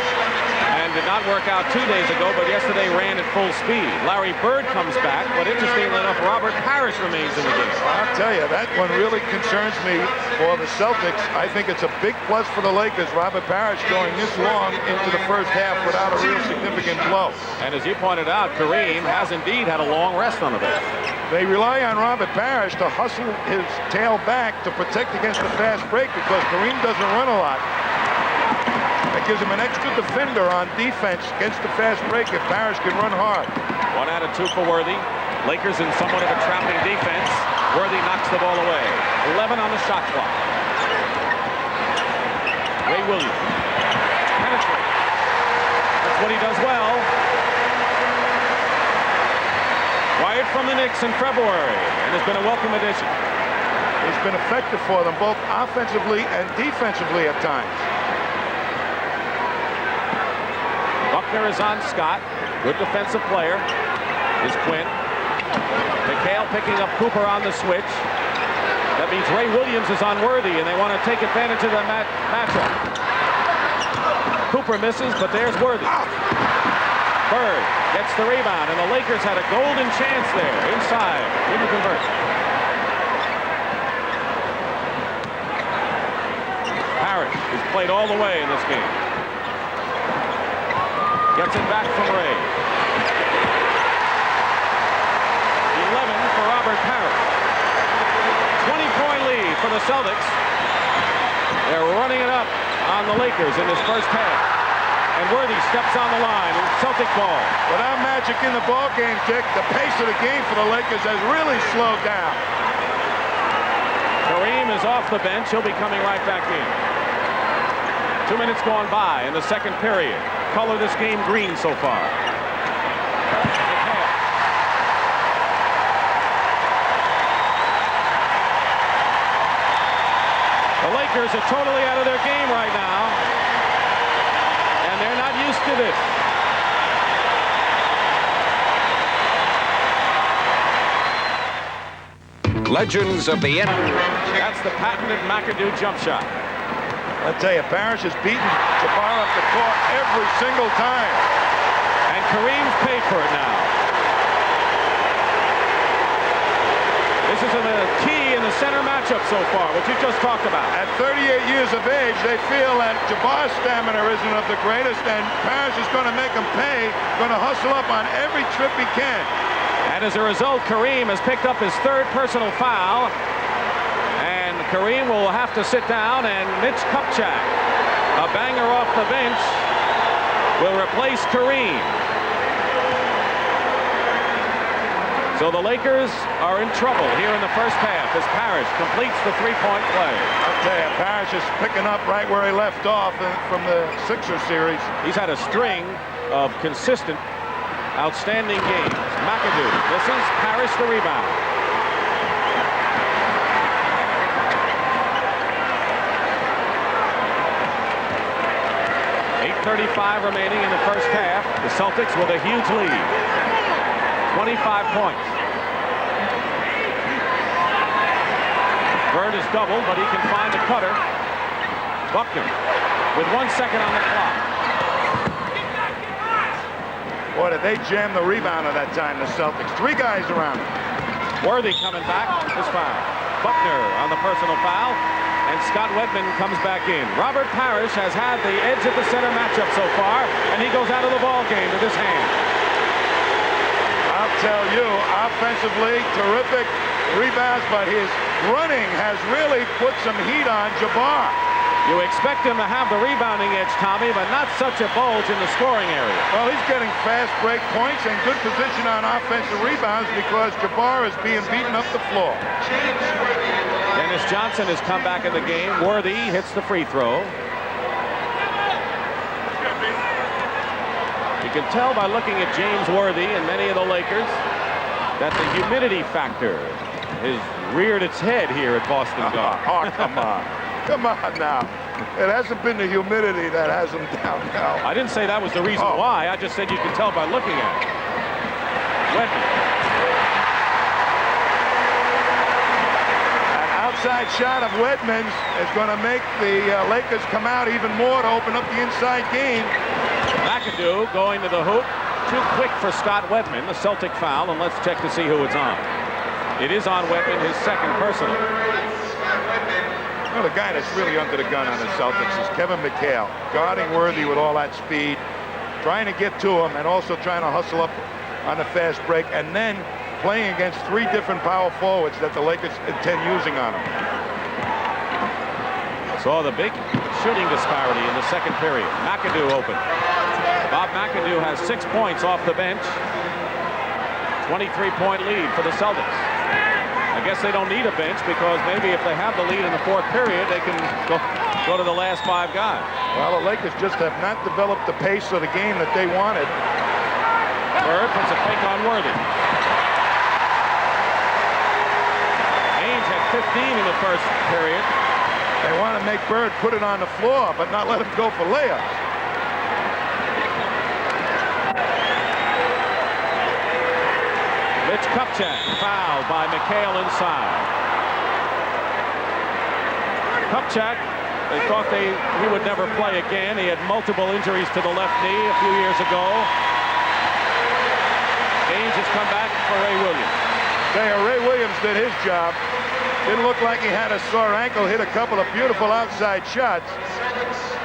and did not work out 2 days ago, but yesterday ran at full speed. Larry Bird comes back, but interestingly enough, Robert Parish remains in the game. I'll tell you, that one really concerns me for the Celtics. I think it's a big plus for the Lakers. Robert Parish going this long into the first half without a real significant blow. And as you pointed out, Kareem has indeed had a long rest on the bench. They rely on Robert Parish to hustle his tail back to protect against the fast break because Kareem doesn't run a lot. That gives him an extra defender on defense against the fast break if Parish can run hard. 1 out of 2 for Worthy. Lakers in somewhat of a trapping defense. Worthy knocks the ball away. 11 on the shot clock. Ray Williams. Penetrates. That's what he does well. Wired from the Knicks in February and has been a welcome addition. He's been effective for them both offensively and defensively at times. Buckner is on Scott. Good defensive player is Quinn. McHale picking up Cooper on the switch. That means Ray Williams is on Worthy, and they want to take advantage of the matchup. Cooper misses, but there's Worthy. Bird gets the rebound, and the Lakers had a golden chance there inside. Didn't convert. Parish has played all the way in this game. Gets it back from Ray. 11 for Robert Parish. 20-point lead for the Celtics. They're running it up on the Lakers in this first half. And Worthy steps on the line in Celtic ball. Without Magic in the ball game, Dick, the pace of the game for the Lakers has really slowed down. Kareem is off the bench. He'll be coming right back in. 2 minutes gone by in the second period. Color this game green so far. The Lakers are totally out of their game right now. And they're not used to this. Legends of the end. That's the patented McAdoo jump shot. I tell you, Parish has beaten Jabbar up the court every single time. And Kareem's paid for it now. This is the key in the center matchup so far, what you just talked about. At 38 years of age, they feel that Jabbar's stamina isn't of the greatest, and Parish is going to make him pay, going to hustle up on every trip he can. And as a result, Kareem has picked up his 3rd personal foul. And Kareem will have to sit down, and Mitch Kupchak, a banger off the bench, will replace Kareem. So the Lakers are in trouble here in the first half as Parish completes the 3-point play. I'll tell you, Parish is picking up right where he left off from the Sixers series. He's had a string of consistent, outstanding games. McAdoo misses, Parish the rebound. .35 remaining in the first half. The Celtics with a huge lead. 25 points. Bird is doubled, but he can find the cutter. Buckner with 1 second on the clock. Boy, did they jam the rebound at that time, the Celtics. 3 guys around him. Worthy coming back, is foul. Buckner on the personal foul, and Scott Wedman comes back in. Robert Parish has had the edge of the center matchup so far, and he goes out of the ball game with his hand. I'll tell you, offensively, terrific rebounds, but his running has really put some heat on Jabbar. You expect him to have the rebounding edge, Tommy, but not such a bulge in the scoring area. Well, he's getting fast break points and good position on offensive rebounds because Jabbar is being beaten up the floor. Dennis Johnson has come back in the game. Worthy hits the free throw. You can tell by looking at James Worthy and many of the Lakers that the humidity factor has reared its head here at Boston Garden. Oh, come on. Come on now. It hasn't been the humidity that has them down now. I didn't say that was the reason why. I just said you could tell by looking at it. Wedman. An outside shot of Wedman's is going to make the Lakers come out even more to open up the inside game. McAdoo going to the hoop. Too quick for Scott Wedman, the Celtic foul, and let's check to see who it's on. It is on Wedman, his 2nd personal. Well, the guy that's really under the gun on the Celtics is Kevin McHale, guarding Worthy with all that speed, trying to get to him and also trying to hustle up on the fast break. And then playing against 3 different power forwards that the Lakers intend using on him. Saw the big shooting disparity in the second period. McAdoo open. Bob McAdoo has 6 points off the bench. 23-point lead for the Celtics. I guess they don't need a bench because maybe if they have the lead in the 4th period, they can go to the last 5 guys. Well, the Lakers just have not developed the pace of the game that they wanted. Bird puts a fake on Worthy. Ainge had 15 in the first period. They want to make Bird put it on the floor, but not let him go for layups. Mitch Kupchak fouled by McHale inside. Kupchak, they thought he would never play again. He had multiple injuries to the left knee a few years ago. Ainge has come back for Ray Williams. Ray Williams did his job. Didn't look like he had a sore ankle. Hit a couple of beautiful outside shots.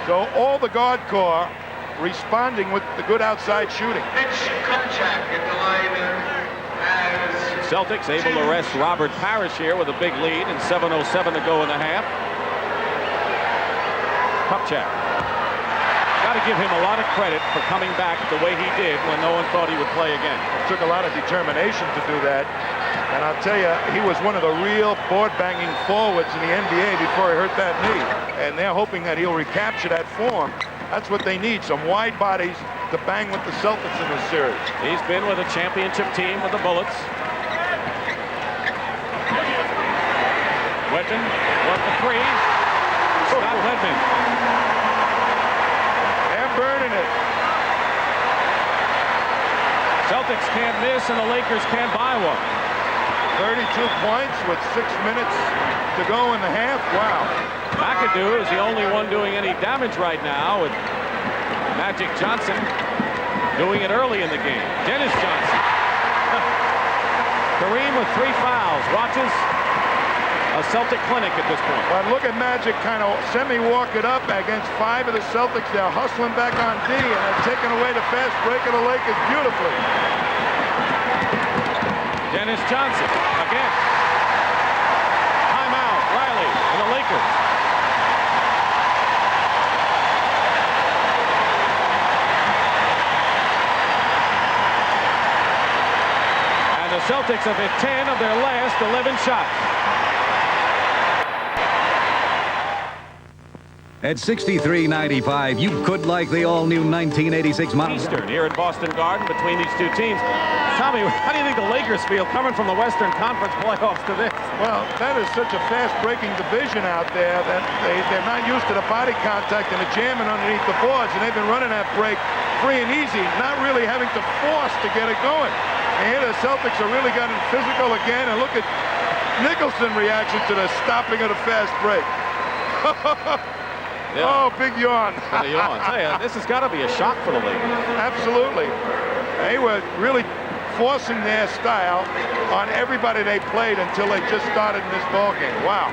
So all the guard corps responding with the good outside shooting. Mitch Kupchak at the line. Celtics able to rest Robert Parish here with a big lead and 7:07 to go in the half. Kupchak. Got to give him a lot of credit for coming back the way he did when no one thought he would play again. It took a lot of determination to do that. And I'll tell you, he was one of the real board-banging forwards in the NBA before he hurt that knee. And they're hoping that he'll recapture that form. That's what they need, some wide bodies to bang with the Celtics in this series. He's been with a championship team with the Bullets. Wedman, what the 3. Scott Wedman. They're burning it. Celtics can't miss and the Lakers can't buy one. 32 points with 6 minutes to go in the half. Wow. McAdoo is the only one doing any damage right now with Magic Johnson doing it early in the game. Dennis Johnson. Kareem with 3 fouls. Watches a Celtic clinic at this point. But look at Magic kind of semi-walk it up against 5 of the Celtics. They're hustling back on D, and they're taking away the fast break of the Lakers beautifully. Dennis Johnson again. Timeout. Riley and the Lakers. And the Celtics have hit 10 of their last 11 shots. At 63-95, you could like the all-new 1986 model. Eastern here at Boston Garden between these two teams. Tommy, how do you think the Lakers feel coming from the Western Conference playoffs to this? Well, that is such a fast-breaking division out there that they're not used to the body contact and the jamming underneath the boards, and they've been running that break free and easy, not really having to force to get it going. And here the Celtics are really gotten physical again, and look at Nicholson's reaction to the stopping of the fast break. Yeah. Oh, big yawn. The yawn. Tell you, this has got to be a shock for the Lakers. Absolutely. They were really forcing their style on everybody they played until they just started in this ball game. Wow.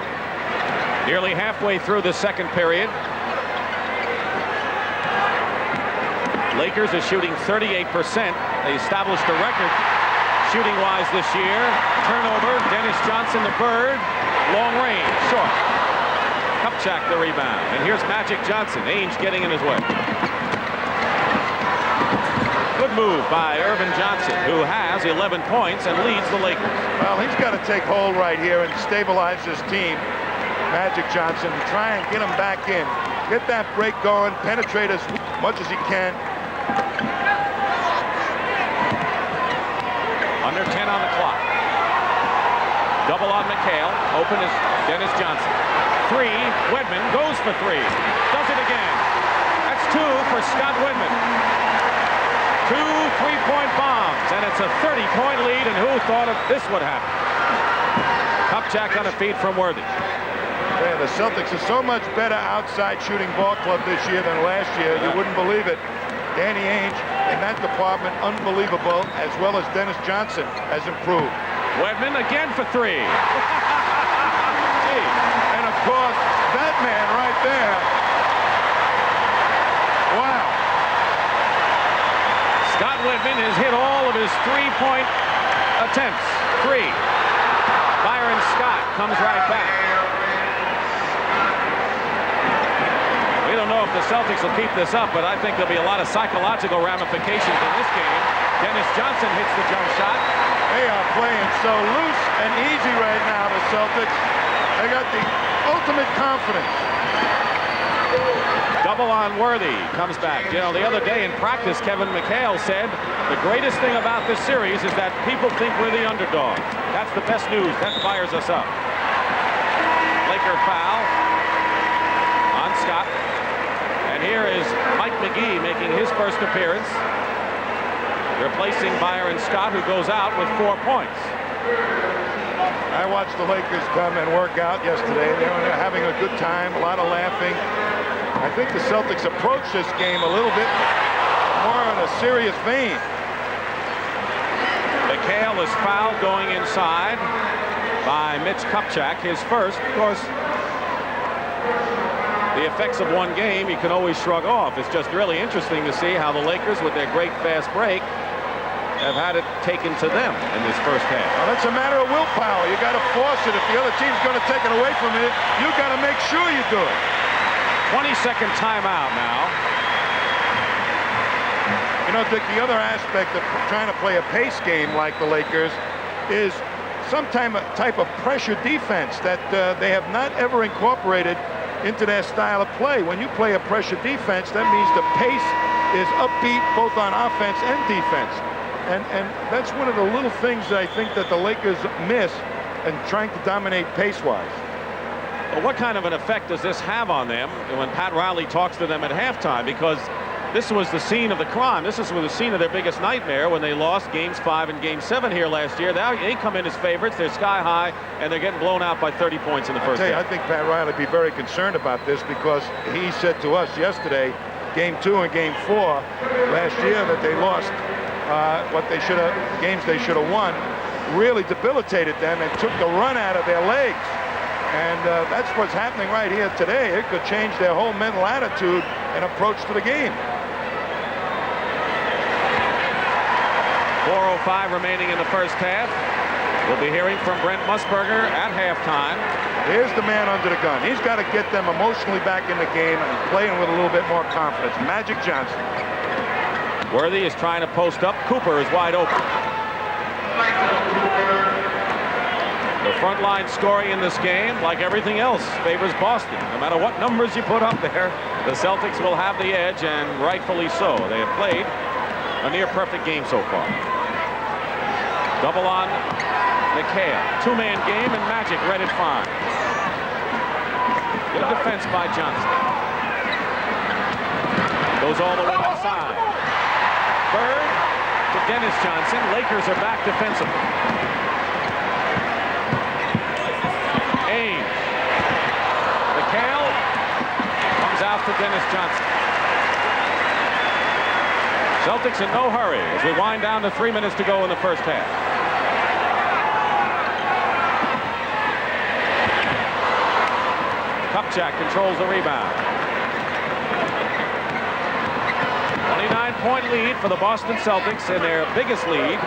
Nearly halfway through the second period. Lakers are shooting 38%. They established a record shooting-wise this year. Turnover, Dennis Johnson, the Bird. Long range, short. Kupchak the rebound. And here's Magic Johnson. Ainge getting in his way. Good move by Irvin Johnson, who has 11 points and leads the Lakers. Well, he's got to take hold right here and stabilize his team. Magic Johnson, try and get him back in. Get that break going, penetrate as much as he can. Under 10 on the clock. Double on McHale. Open is Dennis Johnson. 3. Wedman goes for 3. Does it again. That's 2 for Scott Wedman. 2 3-point bombs, and it's a 30-point lead, and who thought of this would happen? Kupchak on a feed from Worthy. Yeah, the Celtics are so much better outside shooting ball club this year than last year. You wouldn't believe it. Danny Ainge in that department, unbelievable, as well as Dennis Johnson has improved. Wedman again for 3. And of course, that man right there. Wow. Scott Wedman has hit all of his 3-point attempts. 3. Byron Scott comes right back. We don't know if the Celtics will keep this up, but I think there'll be a lot of psychological ramifications in this game. Dennis Johnson hits the jump shot. They are playing so loose and easy right now, the Celtics. They got the ultimate confidence. Double on Worthy comes back. You know, the other day in practice, Kevin McHale said the greatest thing about this series is that people think we're the underdog. That's the best news. That fires us up. Laker foul on Scott. And here is Mike McGee making his first appearance, replacing Byron Scott, who goes out with 4 points. I watched the Lakers come and work out yesterday. They were having a good time, a lot of laughing. I think the Celtics approached this game a little bit more in a serious vein. McHale is fouled going inside by Mitch Kupchak, his first. Of course, the effects of one game you can always shrug off. It's just really interesting to see how the Lakers, with their great fast break, have had it taken to them in this first half. Well, that's a matter of willpower. You got to force it. If the other team's going to take it away from you, you got to make sure you do it. 20-second timeout now. You know, Dick, the other aspect of trying to play a pace game like the Lakers is some type of pressure defense that they have not ever incorporated into their style of play. When you play a pressure defense, that means the pace is upbeat both on offense and defense. And that's one of the little things that I think that the Lakers miss in trying to dominate pace-wise. Well, what kind of an effect does this have on them when Pat Riley talks to them at halftime? Because this was the scene of the crime. This was the scene of their biggest nightmare when they lost Games 5 and Game 7 here last year. Now they come in as favorites. They're sky high, and they're getting blown out by 30 points in the first half. I think Pat Riley would be very concerned about this because he said to us yesterday, Game 2 and Game 4 last year, that they lost games they should have won, really debilitated them and took the run out of their legs. And that's what's happening right here today. It could change their whole mental attitude and approach to the game. 4:05 remaining in the first half. We'll be hearing from Brent Musburger at halftime. Here's the man under the gun. He's got to get them emotionally back in the game and playing with a little bit more confidence. Magic Johnson. Worthy is trying to post up. Cooper is wide open. The front line scoring in this game, like everything else, favors Boston. No matter what numbers you put up there, the Celtics will have the edge, and rightfully so. They have played a near-perfect game so far. Double on McHale. Two-man game, and Magic read it fine. Good defense by Johnson. Goes all the way inside. Bird to Dennis Johnson. Lakers are back defensively. Ainge. McHale comes out to Dennis Johnson. Celtics in no hurry as we wind down to 3 minutes to go in the first half. Kupchak controls the rebound. 29-point lead for the Boston Celtics in their biggest lead.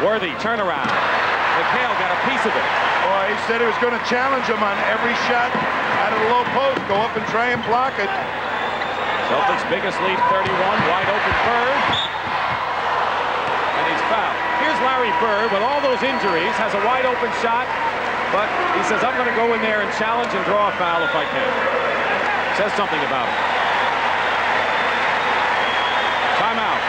Worthy turnaround. McHale got a piece of it. Boy, he said he was going to challenge him on every shot out of the low post. Go up and try and block it. Celtics' biggest lead, 31. Wide open Bird. And he's fouled. Here's Larry Bird with all those injuries. Has a wide open shot. But he says, I'm going to go in there and challenge and draw a foul if I can. Says something about it. Timeout.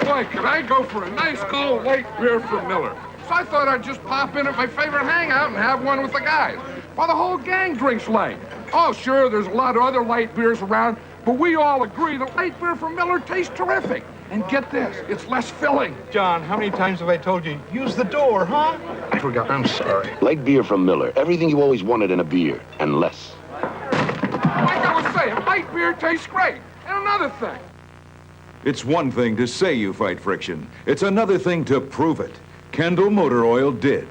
Boy, could I go for a nice cold light beer from Miller. So I thought I'd just pop in at my favorite hangout and have one with the guys. Well, the whole gang drinks light. Oh, sure, there's a lot of other light beers around, but we all agree that light beer from Miller tastes terrific. And get this, it's less filling. John, how many times have I told you, use the door, huh? I forgot, I'm sorry. Light beer from Miller. Everything you always wanted in a beer, and less. Like I was saying, light beer tastes great. And another thing. It's one thing to say you fight friction. It's another thing to prove it. Kendall Motor Oil did.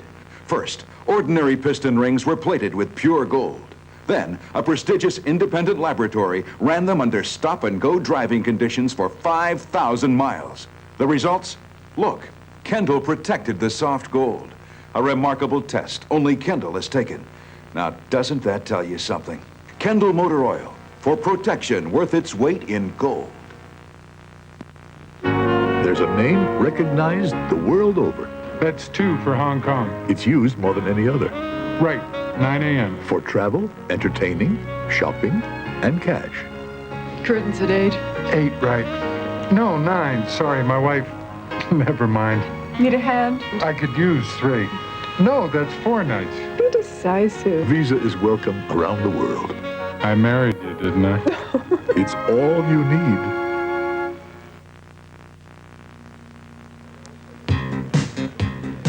First, Ordinary piston rings were plated with pure gold. Then, a prestigious independent laboratory ran them under stop-and-go driving conditions for 5,000 miles. The results? Look, Kendall protected the soft gold. A remarkable test only Kendall has taken. Now, doesn't that tell you something? Kendall Motor Oil, for protection worth its weight in gold. There's a name recognized the world over. That's 2 for Hong Kong. It's used more than any other. Right, 9 a.m. For travel, entertaining, shopping, and cash. Curtains at 8. 8, right. No, 9. Sorry, my wife. Never mind. Need a hand? I could use 3. No, that's 4 nights. Be decisive. Visa is welcome around the world. I married you, didn't I? It's all you need.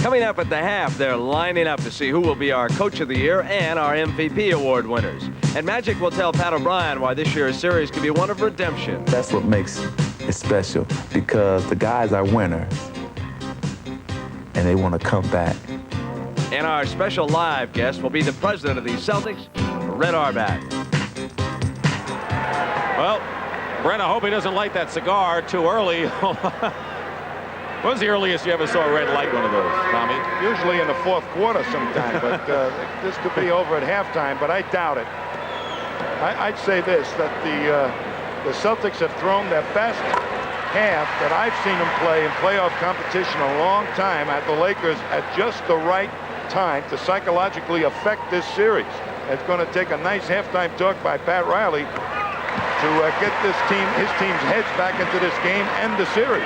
Coming up at the half, they're lining up to see who will be our Coach of the Year and our MVP award winners. And Magic will tell Pat O'Brien why this year's series could be one of redemption. That's what makes it special, because the guys are winners, and they want to come back. And our special live guest will be the president of the Celtics, Red Auerbach. Well, Brent, I hope he doesn't light that cigar too early. When was the earliest you ever saw a red light one of those, Tommy? Usually in the fourth quarter sometime, but this could be over at halftime, but I doubt it. I'd say this, that the Celtics have thrown their best half that I've seen them play in playoff competition a long time at the Lakers at just the right time to psychologically affect this series. It's going to take a nice halftime talk by Pat Riley to get his team's heads back into this game and the series.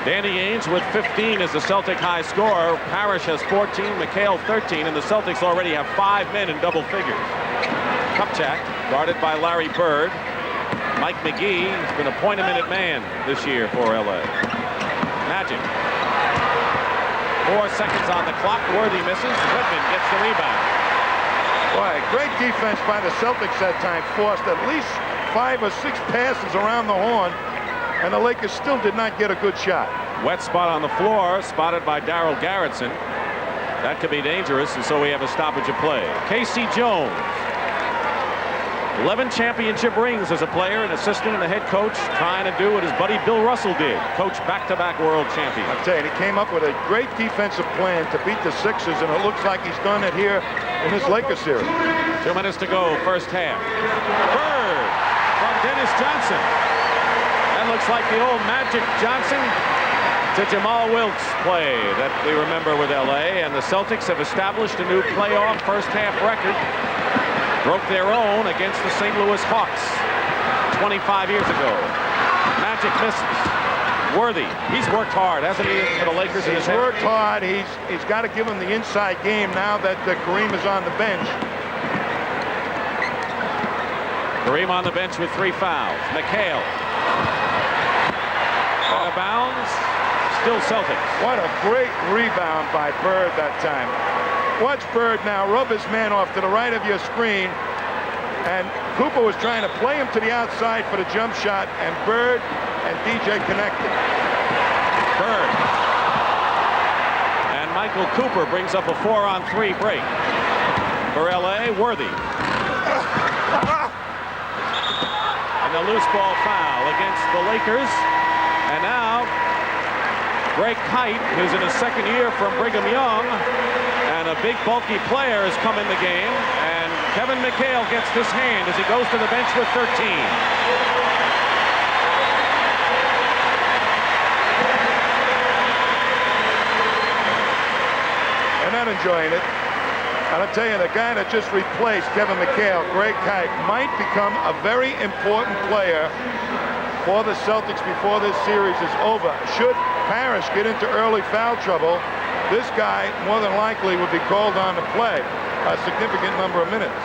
Danny Ainge with 15 is the Celtic high scorer. Parish has 14, McHale 13, and the Celtics already have 5 men in double figures. Kupchak, guarded by Larry Bird. Mike McGee has been a point-a-minute man this year for LA. Magic. 4 seconds on the clock. Worthy misses. Wedman gets the rebound. Boy, great defense by the Celtics that time. Forced at least 5 or 6 passes around the horn, and the Lakers still did not get a good shot. Wet spot on the floor, spotted by Darryl Garretson. That could be dangerous, and so we have a stoppage of play. Casey Jones. 11 championship rings as a player, an assistant, and a head coach, trying to do what his buddy Bill Russell did, coach back-to-back world champion. I'll tell you, he came up with a great defensive plan to beat the Sixers, and it looks like he's done it here in this Lakers series. 2 minutes to go, first half. Bird from Dennis Johnson. That looks like the old Magic Johnson to Jamal Wilkes play that we remember with LA, and the Celtics have established a new playoff first half record. Broke their own against the St. Louis Hawks 25 years ago. Magic misses. Worthy, he's worked hard, hasn't he, for the Lakers? He's worked hard. He's got to give him the inside game now that Kareem is on the bench. Kareem on the bench with 3 fouls. McHale. Out of bounds. Still Celtics. What a great rebound by Bird that time. Watch Bird now rub his man off to the right of your screen, and Cooper was trying to play him to the outside for the jump shot, and Bird and DJ connected. Bird. And Michael Cooper brings up a 4-on-3 break. For LA, Worthy. And a loose ball foul against the Lakers. And now, Greg Kite, who's in his second year from Brigham Young, and a big bulky player has come in the game, and Kevin McHale gets this hand as he goes to the bench with 13. They're not enjoying it. And I'll tell you, the guy that just replaced Kevin McHale, Greg Kite, might become a very important player for the Celtics before this series is over. Should Parish get into early foul trouble, this guy more than likely would be called on to play a significant number of minutes.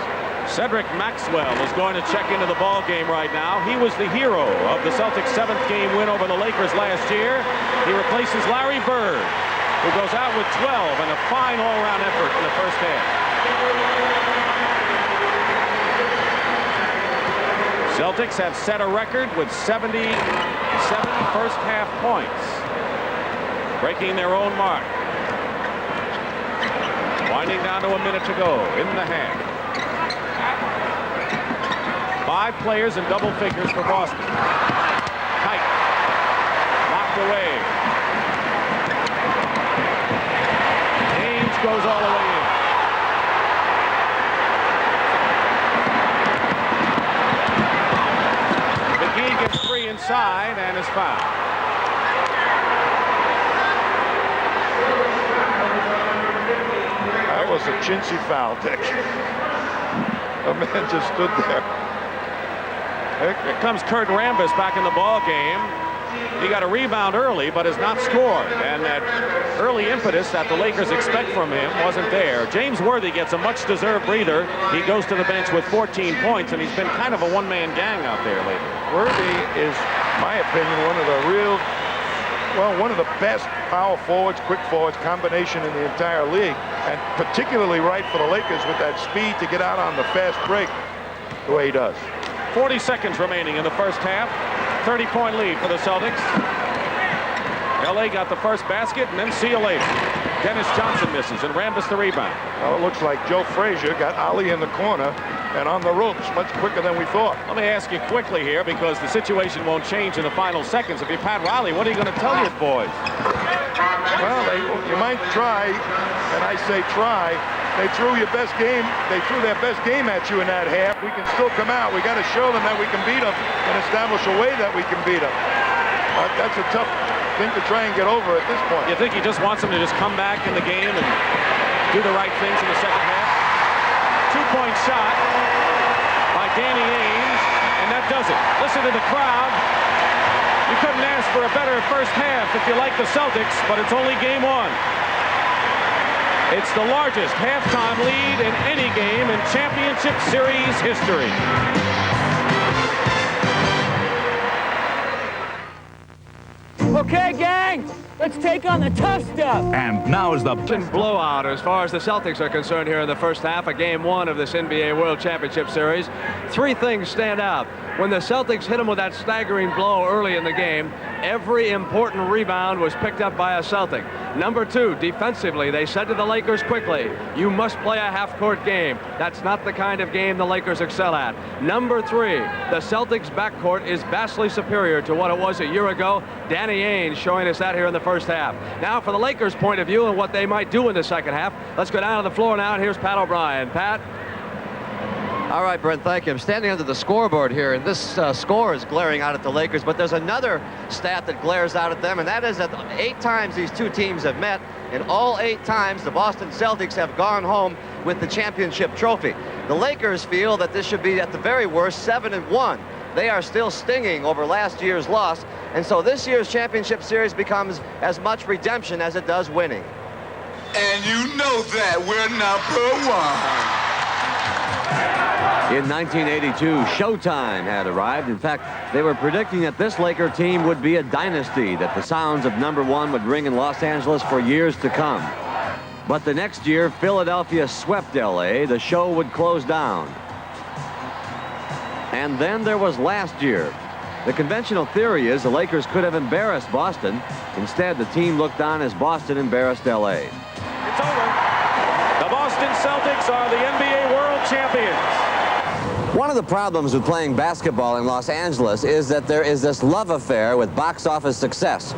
Cedric Maxwell is going to check into the ball game right now. He was the hero of the Celtics' 7th game win over the Lakers last year. He replaces Larry Bird, who goes out with 12 and a fine all-around effort in the first half. Celtics have set a record with 77 first half points, breaking their own mark. Winding down to a minute to go in the half. 5 players in double figures for Boston. Kite. Locked away. Ainge goes all the way in. McGee gets free inside and is fouled. That was a chintzy foul, Dick. A man just stood there. Here comes Kurt Rambis back in the ball game. He got a rebound early, but has not scored. And that early impetus that the Lakers expect from him wasn't there. James Worthy gets a much-deserved breather. He goes to the bench with 14 points, and he's been kind of a one-man gang out there lately. Worthy is, in my opinion, one of the best power forwards, quick forwards combination in the entire league, and particularly right for the Lakers with that speed to get out on the fast break the way he does. 40 seconds remaining in the first half. 30-point lead for the Celtics. LA got the first basket, and then see you later. Dennis Johnson misses, and Rambis the rebound. Well, it looks like Joe Frazier got Ali in the corner and on the ropes much quicker than we thought. Let me ask you quickly here, because the situation won't change in the final seconds. If you're Pat Riley, what are you going to tell your boys? Well, you might try, and I say try. They threw your best game. They threw their best game at you in that half. We can still come out. We got to show them that we can beat them and establish a way that we can beat them. That's a tough thing to try and get over at this point. You think he just wants them to just come back in the game and do the right things in the second half? 2-point shot by Danny Ainge, and that does it. Listen to the crowd. You couldn't ask for a better first half if you like the Celtics, but it's only game 1. It's the largest halftime lead in any game in championship series history. Okay, gang, let's take on the tough stuff. And now is the blowout as far as the Celtics are concerned here in the first half of game 1 of this NBA World Championship Series. 3 things stand out. When the Celtics hit them with that staggering blow early in the game, every important rebound was picked up by a Celtic. Number 2, defensively, they said to the Lakers quickly, you must play a half-court game. That's not the kind of game the Lakers excel at. Number 3, the Celtics' backcourt is vastly superior to what it was a year ago. Danny Ainge showing us that here in the first half. Now, for the Lakers' point of view and what they might do in the second half, let's go down to the floor now, and here's Pat O'Brien. Pat? All right, Brent, thank you. I'm standing under the scoreboard here, and this score is glaring out at the Lakers, but there's another stat that glares out at them, and that is that 8 times these 2 teams have met, and all 8 times the Boston Celtics have gone home with the championship trophy. The Lakers feel that this should be, at the very worst, 7-1. They are still stinging over last year's loss, and so this year's championship series becomes as much redemption as it does winning. And you know that we're number 1. In 1982, Showtime had arrived. In fact, they were predicting that this Laker team would be a dynasty, that the sounds of number 1 would ring in Los Angeles for years to come. But the next year, Philadelphia swept LA. The show would close down. And then there was last year. The conventional theory is the Lakers could have embarrassed Boston. Instead, the team looked on as Boston embarrassed LA. It's over. The Boston Celtics are the NBA World Champions. One of the problems with playing basketball in Los Angeles is that there is this love affair with box office success.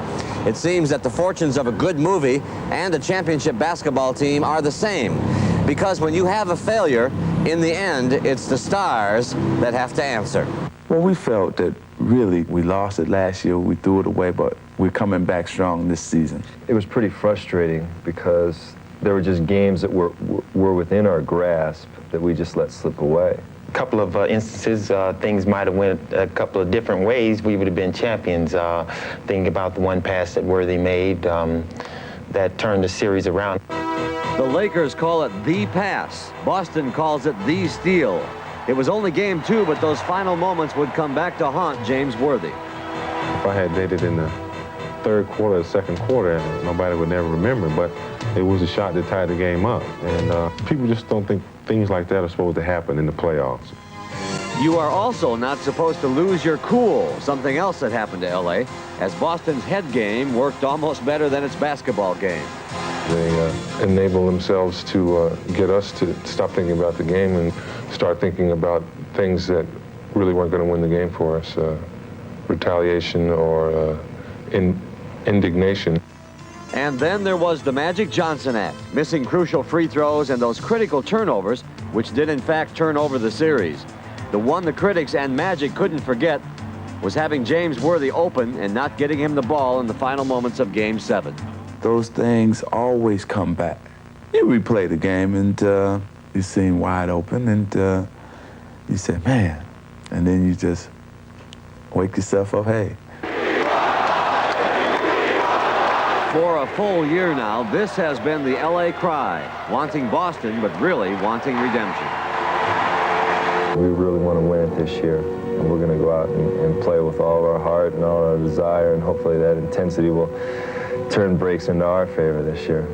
It seems that the fortunes of a good movie and a championship basketball team are the same. Because when you have a failure, in the end, it's the stars that have to answer. Well, we felt that really we lost it last year. We threw it away, but we're coming back strong this season. It was pretty frustrating because there were just games that were within our grasp that we just let slip away. Couple of instances, things might have went a couple of different ways. We would have been champions. Thinking about the one pass that Worthy made that turned the series around. The Lakers call it the pass. Boston calls it the steal. It was only game 2, but those final moments would come back to haunt James Worthy. If I had dated in the 3rd quarter or 2nd quarter, nobody would never remember, but it was a shot that tied the game up. And people just don't think things like that are supposed to happen in the playoffs. You are also not supposed to lose your cool, something else that happened to LA, as Boston's head game worked almost better than its basketball game. They enable themselves to get us to stop thinking about the game and start thinking about things that really weren't going to win the game for us, retaliation or indignation. And then there was the Magic Johnson Act, missing crucial free throws and those critical turnovers, which did in fact turn over the series. The one the critics and Magic couldn't forget was having James Worthy open and not getting him the ball in the final moments of Game 7. Those things always come back. You replay the game and you see him wide open and you say, man, and then you just wake yourself up, hey. For a full year now, this has been the LA cry, wanting Boston, but really wanting redemption. We really want to win it this year, and we're going to go out and play with all of our heart and all our desire, and hopefully that intensity will turn breaks into our favor this year.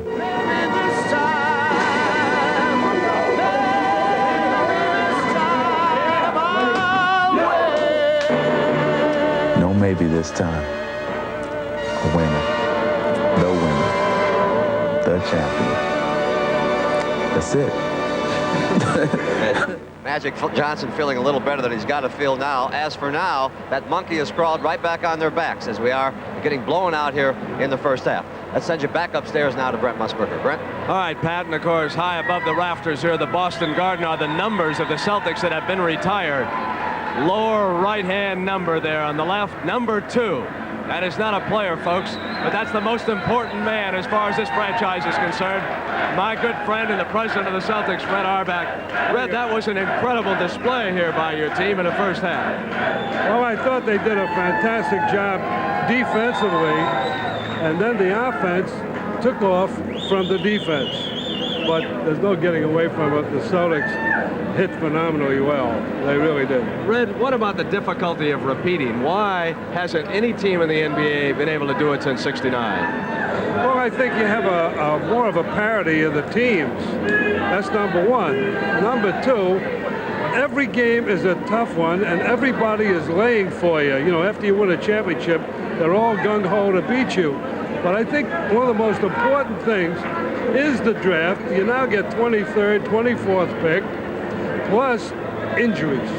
No, maybe this time, a winner. The winner, the champion. That's it. Magic Johnson feeling a little better than he's got to feel now. As for now, that monkey has crawled right back on their backs as we are getting blown out here in the first half. Let's send you back upstairs now to Brent Musburger. Brent? All right, Pat, and of course, high above the rafters here, the Boston Garden are the numbers of the Celtics that have been retired. Lower right-hand number there on the left, number 2. That is not a player, folks, but that's the most important man as far as this franchise is concerned. My good friend and the president of the Celtics, Red Auerbach. Red, that was an incredible display here by your team in the first half. Well, I thought they did a fantastic job defensively, and then the offense took off from the defense. But there's no getting away from it. The Celtics hit phenomenally well. They really did. Red, what about the difficulty of repeating? Why hasn't any team in the NBA been able to do it since '69? Well, I think you have a more of a parity of the teams. That's number one. Number two, every game is a tough one, and everybody is laying for you. You know, after you win a championship, they're all gung-ho to beat you. But I think one of the most important things is the draft. You now get 23rd, 24th pick, plus injuries.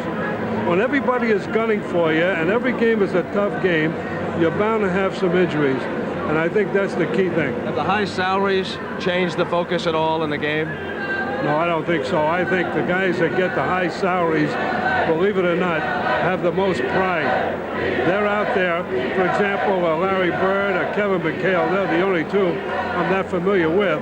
When everybody is gunning for you and every game is a tough game, you're bound to have some injuries. And I think that's the key thing. Have the high salaries changed the focus at all in the game? No, I don't think so. I think the guys that get the high salaries, believe it or not, have the most pride. They're out there, for example, Larry Bird or Kevin McHale, they're the only two I'm not familiar with.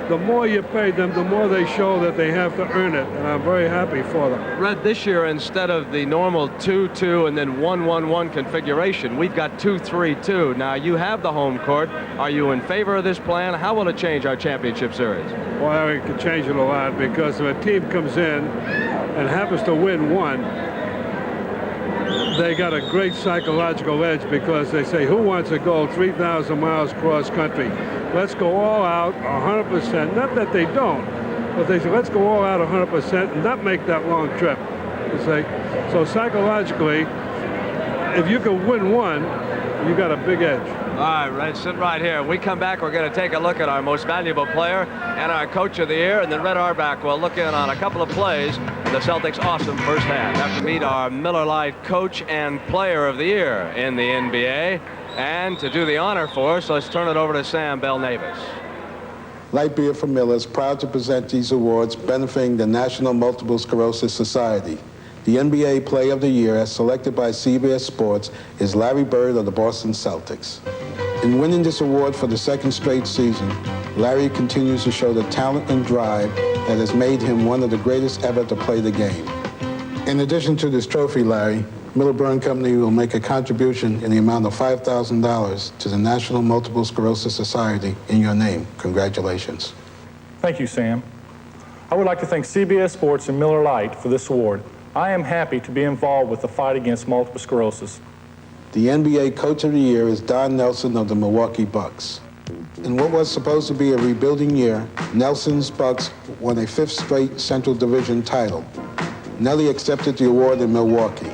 The more you pay them, the more they show that they have to earn it, and I'm very happy for them. Red, this year, instead of the normal 2-2 and then 1-1-1 configuration, we've got 2-3-2. Now, you have the home court. Are you in favor of this plan? How will it change our championship series? Well, it can change it a lot, because if a team comes in and happens to win one, they got a great psychological edge, because they say, who wants to go 3,000 miles cross country? Let's go all out 100%. Not that they don't, but they say, let's go all out 100% and not make that long trip. You say, so psychologically, if you can win one, you got a big edge. All right, Red, sit right here. When we come back, we're going to take a look at our most valuable player and our coach of the year, and then Red Auerbach will look in on a couple of plays in the Celtics' awesome first half. After meet our Miller Lite coach and player of the year in the NBA. And to do the honor for us, let's turn it over to Sam Bell-Navis. Light Beer from Miller is proud to present these awards benefiting the National Multiple Sclerosis Society. The NBA Player of the Year, as selected by CBS Sports, is Larry Bird of the Boston Celtics. In winning this award for the second straight season, Larry continues to show the talent and drive that has made him one of the greatest ever to play the game. In addition to this trophy, Larry, Miller Brewing Company will make a contribution in the amount of $5,000 to the National Multiple Sclerosis Society in your name. Congratulations. Thank you, Sam. I would like to thank CBS Sports and Miller Lite for this award. I am happy to be involved with the fight against multiple sclerosis. The NBA Coach of the Year is Don Nelson of the Milwaukee Bucks. In what was supposed to be a rebuilding year, Nelson's Bucks won a 5th straight Central Division title. Nelly accepted the award in Milwaukee.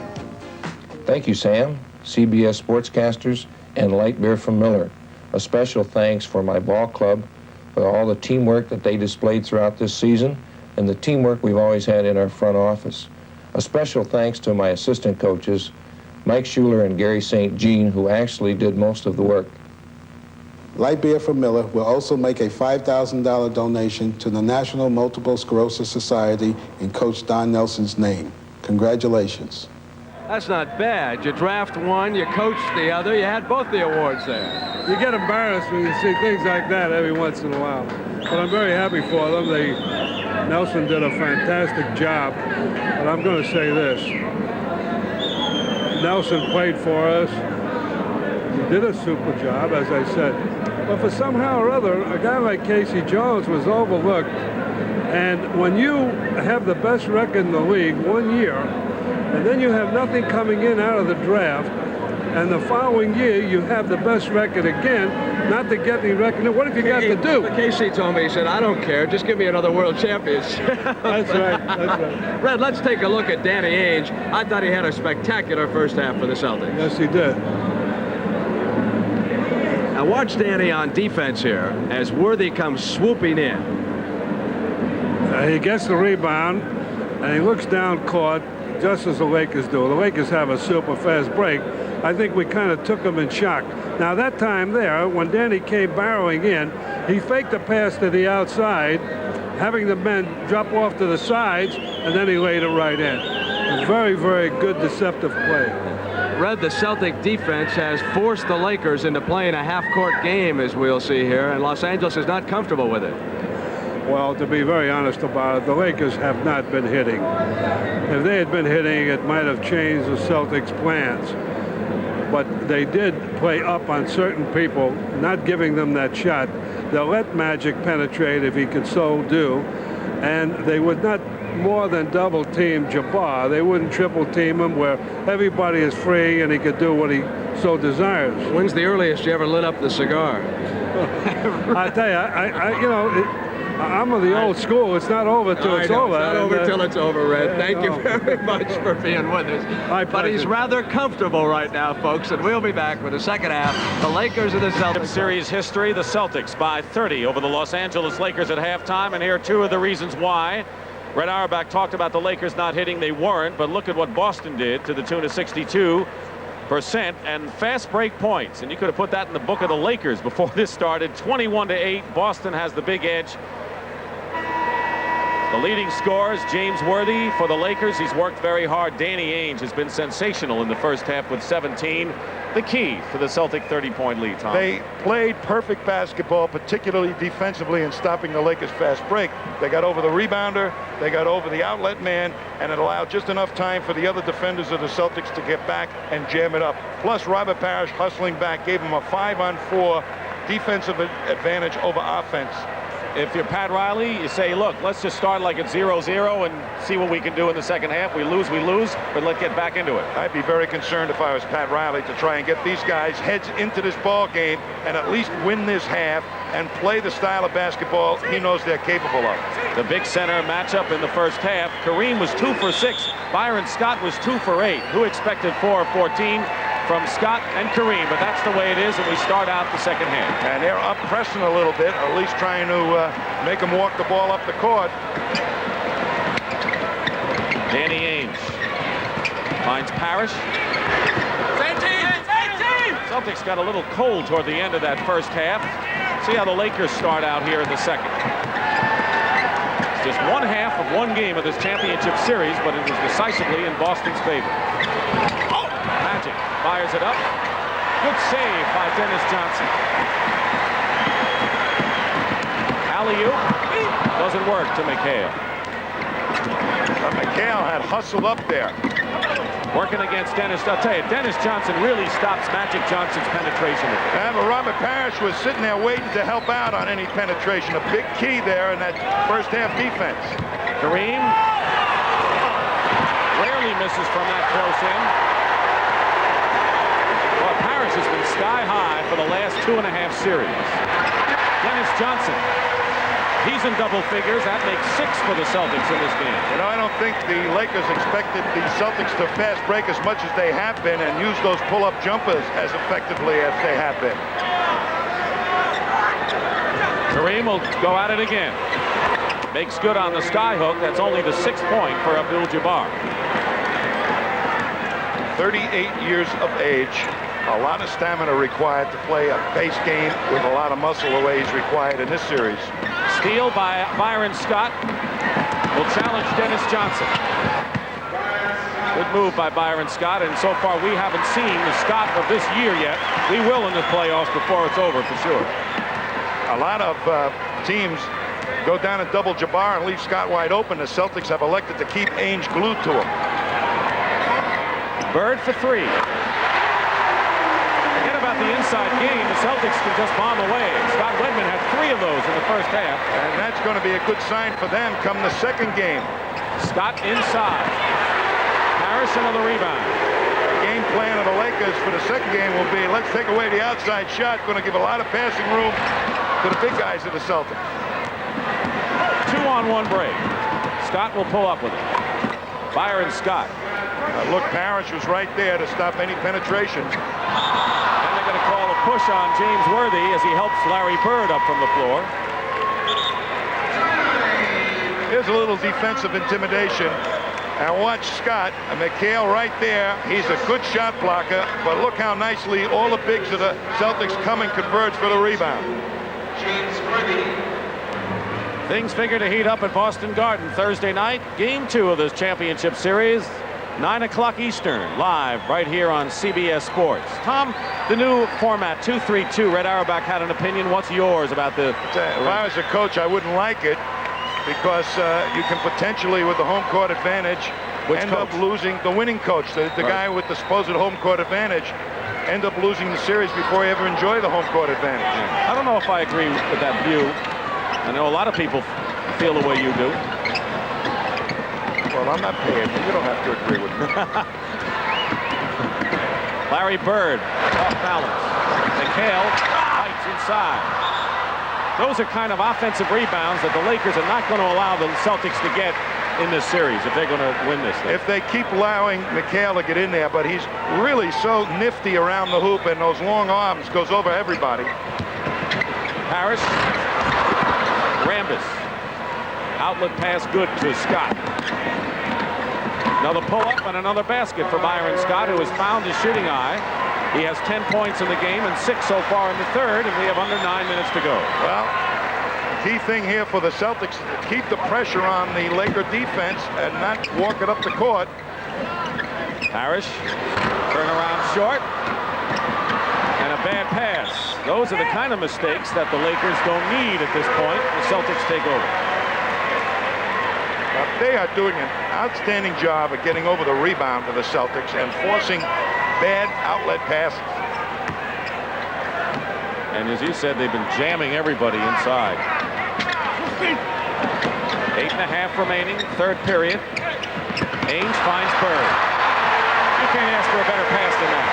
Thank you, Sam, CBS Sportscasters, and Light Beer from Miller. A special thanks for my ball club for all the teamwork that they displayed throughout this season and the teamwork we've always had in our front office. A special thanks to my assistant coaches, Mike Schuler and Gary St. Jean, who actually did most of the work. Light Beer for Miller will also make a $5,000 donation to the National Multiple Sclerosis Society in Coach Don Nelson's name. Congratulations. That's not bad. You draft one, you coach the other, you had both the awards there. You get embarrassed when you see things like that every once in a while. But I'm very happy for them. Nelson did a fantastic job. But I'm going to say this. Nelson played for us. He did a super job, as I said. But for somehow or other, a guy like Casey Jones was overlooked. And when you have the best record in the league 1 year, and then you have nothing coming in out of the draft, and the following year you have the best record again, not to get any recognition. What have you got to do? Casey told me, he said, I don't care, just give me another world championship. That's right, that's right. Red, let's take a look at Danny Ainge. I thought he had a spectacular first half for the Celtics. Yes, he did. Now watch Danny on defense here as Worthy comes swooping in. He gets the rebound, and he looks down court, just as the Lakers do. The Lakers have a super fast break. I think we kind of took them in shock. Now that time there, when Danny came barreling in, he faked a pass to the outside, having the men drop off to the sides, and then he laid it right in. A very, very good deceptive play. Red, the Celtic defense has forced the Lakers into playing a half-court game, as we'll see here, and Los Angeles is not comfortable with it. Well, to be very honest about it, the Lakers have not been hitting. If they had been hitting, it might have changed the Celtics' plans. But they did play up on certain people, not giving them that shot. They'll let Magic penetrate if he could so do, and they would not more than double team Jabbar. They wouldn't triple team him where everybody is free and he could do what he so desires. When's the earliest you ever lit up the cigar? I tell you, you know, I'm of the old school. It's not over till it's over. It's not over till it's over, Red. Thank you very much for being with us. But he's rather comfortable right now, folks, and we'll be back with the second half. The Lakers and the Celtics. Series history, the Celtics by 30 over the Los Angeles Lakers at halftime, and here are two of the reasons why. Red Auerbach talked about the Lakers not hitting. They weren't, but look at what Boston did to the tune of 62% and fast break points. And you could have put that in the book of the Lakers before this started. 21-8. Boston has the big edge. The leading scorers, James Worthy for the Lakers. He's worked very hard. Danny Ainge has been sensational in the first half with 17. The key to the Celtic 30-point lead, Tom. They played perfect basketball, particularly defensively in stopping the Lakers' fast break. They got over the rebounder, they got over the outlet man, and it allowed just enough time for the other defenders of the Celtics to get back and jam it up. Plus, Robert Parish hustling back gave him a 5-on-4 defensive advantage over offense. If you're Pat Riley, you say, look, let's just start like it's 0-0 and see what we can do in the second half. We lose, but let's get back into it. I'd be very concerned if I was Pat Riley to try and get these guys heads into this ball game and at least win this half and play the style of basketball he knows they're capable of. The big center matchup in the first half. Kareem was 2 for 6. Byron Scott was 2 for 8. Who expected 4 of 14? From Scott and Kareem, but that's the way it is, and we start out the second half. And they're up pressing a little bit, or at least trying to make them walk the ball up the court. Danny Ainge finds Parish. Celtics got a little cold toward the end of that first half. See how the Lakers start out here in the second. It's just one half of one game of this championship series, but it was decisively in Boston's favor. Magic fires it up. Good save by Dennis Johnson. Alley-oop doesn't work to McHale. But McHale had hustled up there. Working against Dennis. I'll tell you, Dennis Johnson really stops Magic Johnson's penetration. Yeah, but Robert Parish was sitting there waiting to help out on any penetration. A big key there in that first half defense. Kareem rarely misses from that close in. Parish has been sky high for the last 2.5 series. Dennis Johnson, he's in double figures. That makes 6 for the Celtics in this game. You know, I don't think the Lakers expected the Celtics to fast break as much as they have been and use those pull-up jumpers as effectively as they have been. Kareem will go at it again. Makes good on the sky hook. That's only the 6th point for Abdul-Jabbar. 38 years of age. A lot of stamina required to play a base game with a lot of muscle the way he's required in this series. Steal by Byron Scott. Will challenge Dennis Johnson. Good move by Byron Scott, and so far we haven't seen the Scott of this year yet. We will in the playoffs before it's over for sure. A lot of teams go down and double Jabbar and leave Scott wide open. The Celtics have elected to keep Ainge glued to him. Bird for 3. Forget about the inside game. The Celtics can just bomb away. Scott Wedman had 3 of those in the first half. And that's going to be a good sign for them come the second game. Scott inside. Parish another rebound. The game plan of the Lakers for the second game will be, let's take away the outside shot. Going to give a lot of passing room to the big guys of the Celtics. 2-on-1 break. Scott will pull up with it. Byron Scott. Look, Parish was right there to stop any penetration. And they're going to call a push on James Worthy as he helps Larry Bird up from the floor. Here's a little defensive intimidation. And watch Scott, McHale right there. He's a good shot blocker, but look how nicely all the bigs of the Celtics come and converge for the rebound. Things figure to heat up at Boston Garden Thursday night. Game 2 of this championship series. 9 o'clock Eastern, live right here on CBS Sports. Tom, the new format, 2-3-2, Red Auerbach had an opinion. What's yours about the... If I was a coach, I wouldn't like it, because you can potentially, with the home court advantage, end up losing the winning coach, the guy with the supposed home court advantage, end up losing the series before you ever enjoy the home court advantage. I don't know if I agree with that view. I know a lot of people feel the way you do. Well, I'm not paying. You don't have to agree with me. Larry Bird, off balance. McHale fights inside. Those are kind of offensive rebounds that the Lakers are not going to allow the Celtics to get in this series if they're going to win this thing. If they keep allowing McHale to get in there, but he's really so nifty around the hoop, and those long arms goes over everybody. Parish. Rambis. Outlet pass good to Scott. Another pull-up and another basket for Byron Scott, who has found his shooting eye. He has 10 points in the game and 6 so far in the third, and we have under 9 minutes to go. Well, the key thing here for the Celtics is to keep the pressure on the Laker defense and not walk it up the court. Parish, turn around short, and a bad pass. Those are the kind of mistakes that the Lakers don't need at this point. The Celtics take over. They are doing an outstanding job of getting over the rebound for the Celtics and forcing bad outlet passes. And as you said, they've been jamming everybody inside. 8.5 remaining, third period. Ainge finds Bird. You can't ask for a better pass than that.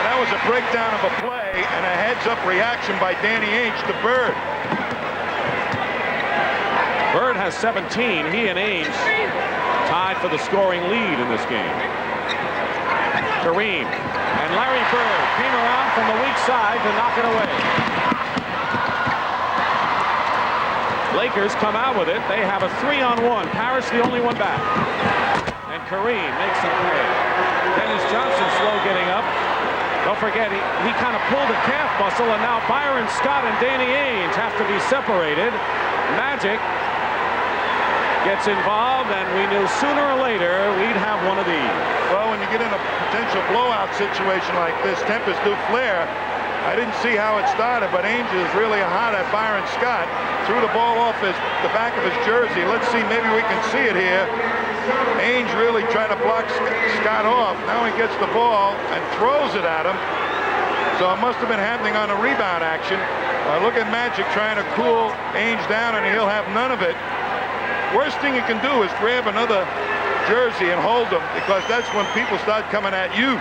That was a breakdown of a play and a heads-up reaction by Danny Ainge to Bird. Bird has 17. He and Ainge tied for the scoring lead in this game. Kareem and Larry Bird came around from the weak side to knock it away. Lakers come out with it. They have a 3-on-1. Parish the only one back. And Kareem makes some pay. Dennis Johnson slow getting up. Don't forget, he kind of pulled a calf muscle, and now Byron Scott and Danny Ainge have to be separated. Magic gets involved, and we knew sooner or later we'd have one of these. Well, when you get in a potential blowout situation like this, tempers do flare. I didn't see how it started, but Ainge is really hot at Byron Scott. Threw the ball off the back of his jersey. Let's see, maybe we can see it here. Ainge really trying to block Scott off. Now he gets the ball and throws it at him. So it must have been happening on a rebound action. Look at Magic trying to cool Ainge down, and he'll have none of it. Worst thing you can do is grab another jersey and hold them, because that's when people start coming at you,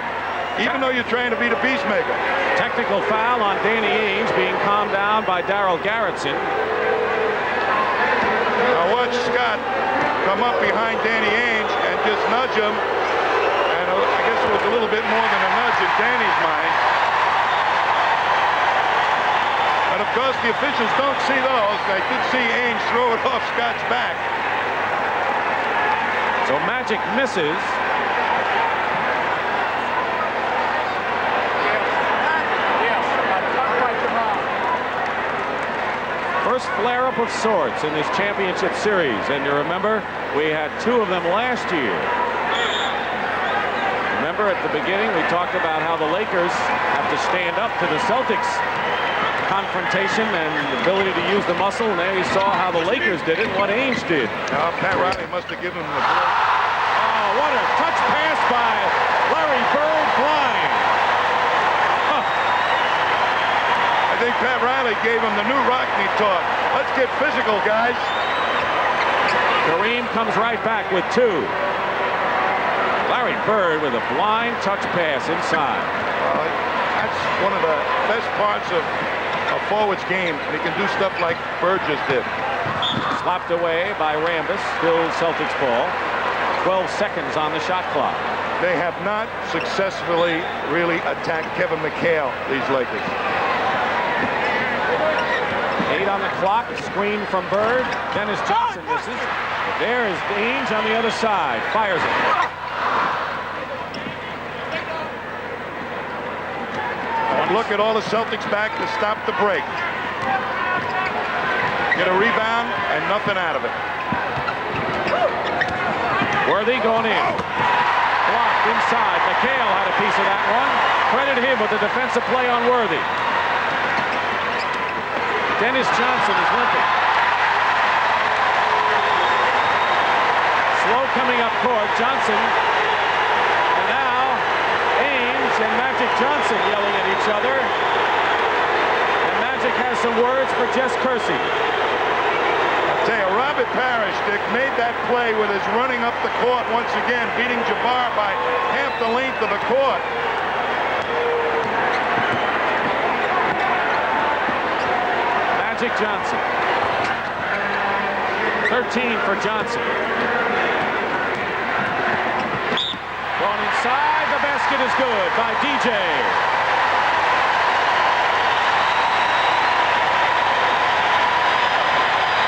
even though you're trying to be the peacemaker. Technical foul on Danny Ainge, being calmed down by Darryl Garretson. Now watch Scott come up behind Danny Ainge and just nudge him, and I guess it was a little bit more than a nudge in Danny's mind. But of course, the officials don't see those. They did see Ainge throw it off Scott's back. So Magic misses. First flare-up of sorts in this championship series. And you remember, we had 2 of them last year. Remember at the beginning, we talked about how the Lakers have to stand up to the Celtics confrontation and the ability to use the muscle. And there you saw how the Lakers did it and what Ainge did. Pat Riley must have given him the ball. Oh, what a touch pass by Larry Bird flying. I think Pat Riley gave him the new Rockney talk. Let's get physical, guys. Kareem comes right back with 2. Larry Bird with a blind touch pass inside. That's one of the best parts of a forward's game. He can do stuff like Bird just did. Slapped away by Rambis. Still Celtics ball. 12 seconds on the shot clock. They have not successfully really attacked Kevin McHale, these Lakers. 8 on the clock. Screen from Bird. Dennis Johnson misses. There is Ainge on the other side. Fires it. And look at all the Celtics back to stop the break. Get a rebound and nothing out of it. Worthy going in. Blocked inside. McHale had a piece of that one. Credit him with the defensive play on Worthy. Dennis Johnson is limping. Slow coming up court. Johnson. And now Ainge and Magic Johnson yelling at each other. And Magic has some words for Jess Kersey. I'll tell you, Robert Parish, Dick, made that play with his running up the court once again, beating Jabbar by half the length of the court. Magic Johnson. 13 for Johnson. Going inside. The basket is good by DJ.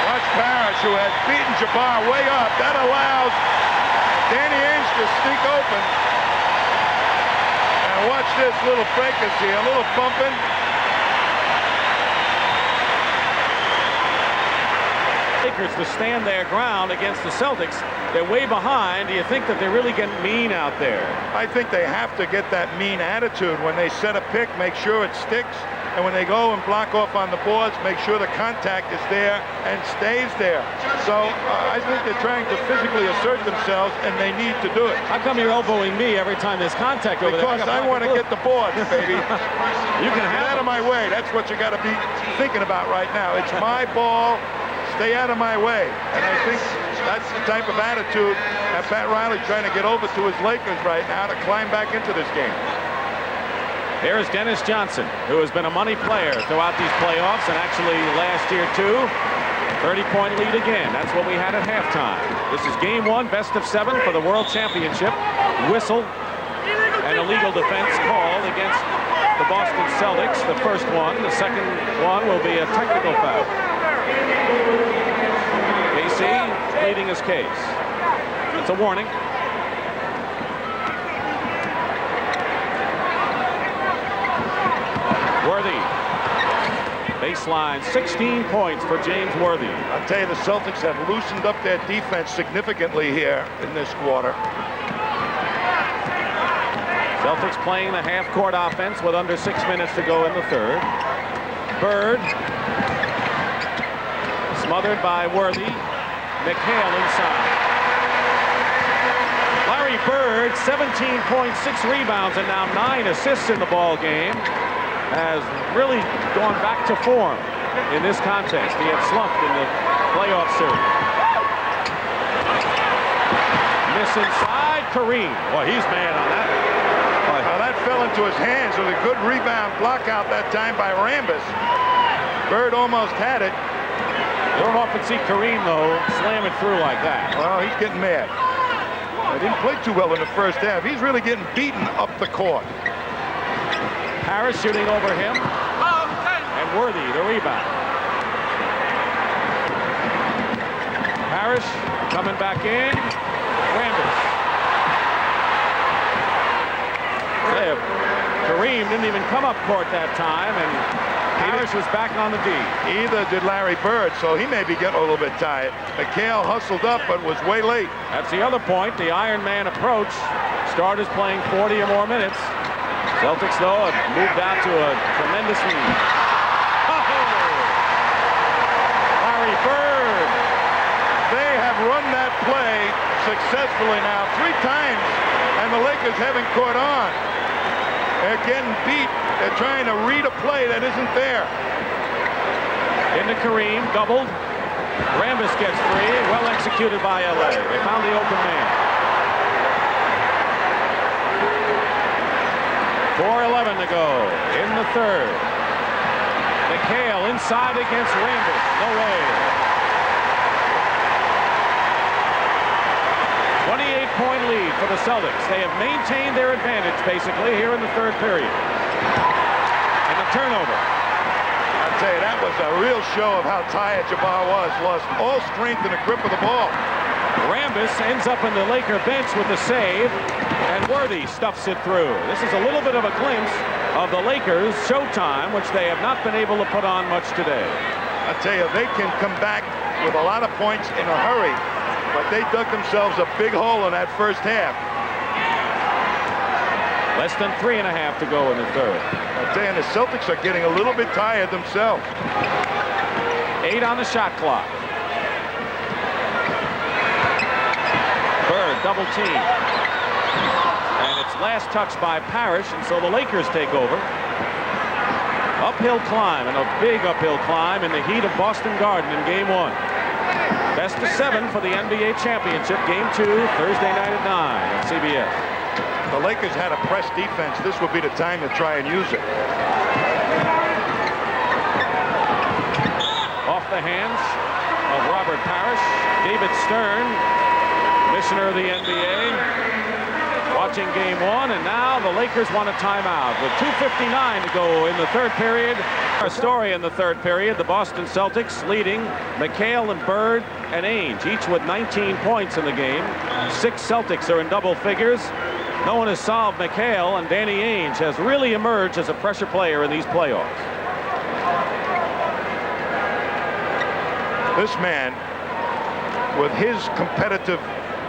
Watch Parish, who had beaten Jabbar way up. That allows Danny Ainge to sneak open. And watch this little fracas here, a little bumping. Lakers to stand their ground against the Celtics. They're way behind. Do you think that they're really getting mean out there? I think they have to get that mean attitude. When they set a pick, make sure it sticks. And when they go and block off on the boards, make sure the contact is there and stays there. So I think they're trying to physically assert themselves, and they need to do it. How come you're elbowing me every time there's contact over there? Because I want to get the boards, baby. You can get out of my way. That's what you got to be thinking about right now. It's my ball. Stay out of my way. And I think that's the type of attitude that Pat Riley's trying to get over to his Lakers right now to climb back into this game. Here's Dennis Johnson, who has been a money player throughout these playoffs, and actually last year too. 30-point lead again. That's what we had at halftime. This is game 1, best of 7 for the World Championship. Whistle and illegal defense called against the Boston Celtics. The first one. The second one will be a technical foul. KC pleading his case. It's a warning. Worthy. Baseline, 16 points for James Worthy. I'll tell you, the Celtics have loosened up their defense significantly here in this quarter. Celtics playing the half-court offense with under 6 minutes to go in the third. Bird. Smothered by Worthy. McHale inside. Larry Bird, 17 points, 6 rebounds, and now 9 assists in the ball game. Has really gone back to form in this contest. He had slumped in the playoff series. Miss inside, Kareem. Boy, he's mad on that. That fell into his hands with a good rebound block out that time by Rambis. Bird almost had it. You don't often see Kareem, though, slam it through like that. Well, he's getting mad. He didn't play too well in the first half. He's really getting beaten up the court. Parish shooting over him. And and Worthy the rebound. Parish coming back in. Rambis. Kareem didn't even come up court that time, and Parish was back on the D. Either did Larry Bird, so he may be getting a little bit tired. McHale hustled up, but was way late. That's the other point, the Iron Man approach. Starters playing 40 or more minutes. Celtics, though, have moved out to a tremendous lead. Oh! Larry Bird. They have run that play successfully now 3 times, and the Lakers haven't caught on. They're getting beat. They're trying to read a play that isn't there. Into Kareem, doubled. Rambis gets free. Well executed by LA. They found the open man. 4:11 to go in the third. McHale inside against Rambis. No way. 28-point lead for the Celtics. They have maintained their advantage, basically, here in the third period. And the turnover. I'll tell you, that was a real show of how tired Jabbar was. Lost all strength in the grip of the ball. Rambis ends up in the Laker bench with the save, and Worthy stuffs it through. This is a little bit of a glimpse of the Lakers' showtime, which they have not been able to put on much today. I'll tell you, they can come back with a lot of points in a hurry, but they dug themselves a big hole in that first half. Less than 3.5 to go in the third. I'll tell you, the Celtics are getting a little bit tired themselves. 8 on the shot clock. Bird double team. And it's last touched by Parish, and so the Lakers take over. Uphill climb, and a big uphill climb in the heat of Boston Garden in Game 1. Best of 7 for the NBA Championship. Game 2, Thursday night at 9 on CBS. The Lakers had a press defense. This would be the time to try and use it. Off the hands of Robert Parish. David Stern, commissioner of the NBA, watching Game 1, and now the Lakers want a timeout with 2:59 to go in the third period. Our story in the third period, the Boston Celtics leading McHale and Bird and Ainge, each with 19 points in the game. 6 Celtics are in double figures. No one has solved McHale, and Danny Ainge has really emerged as a pressure player in these playoffs. This man, with his competitive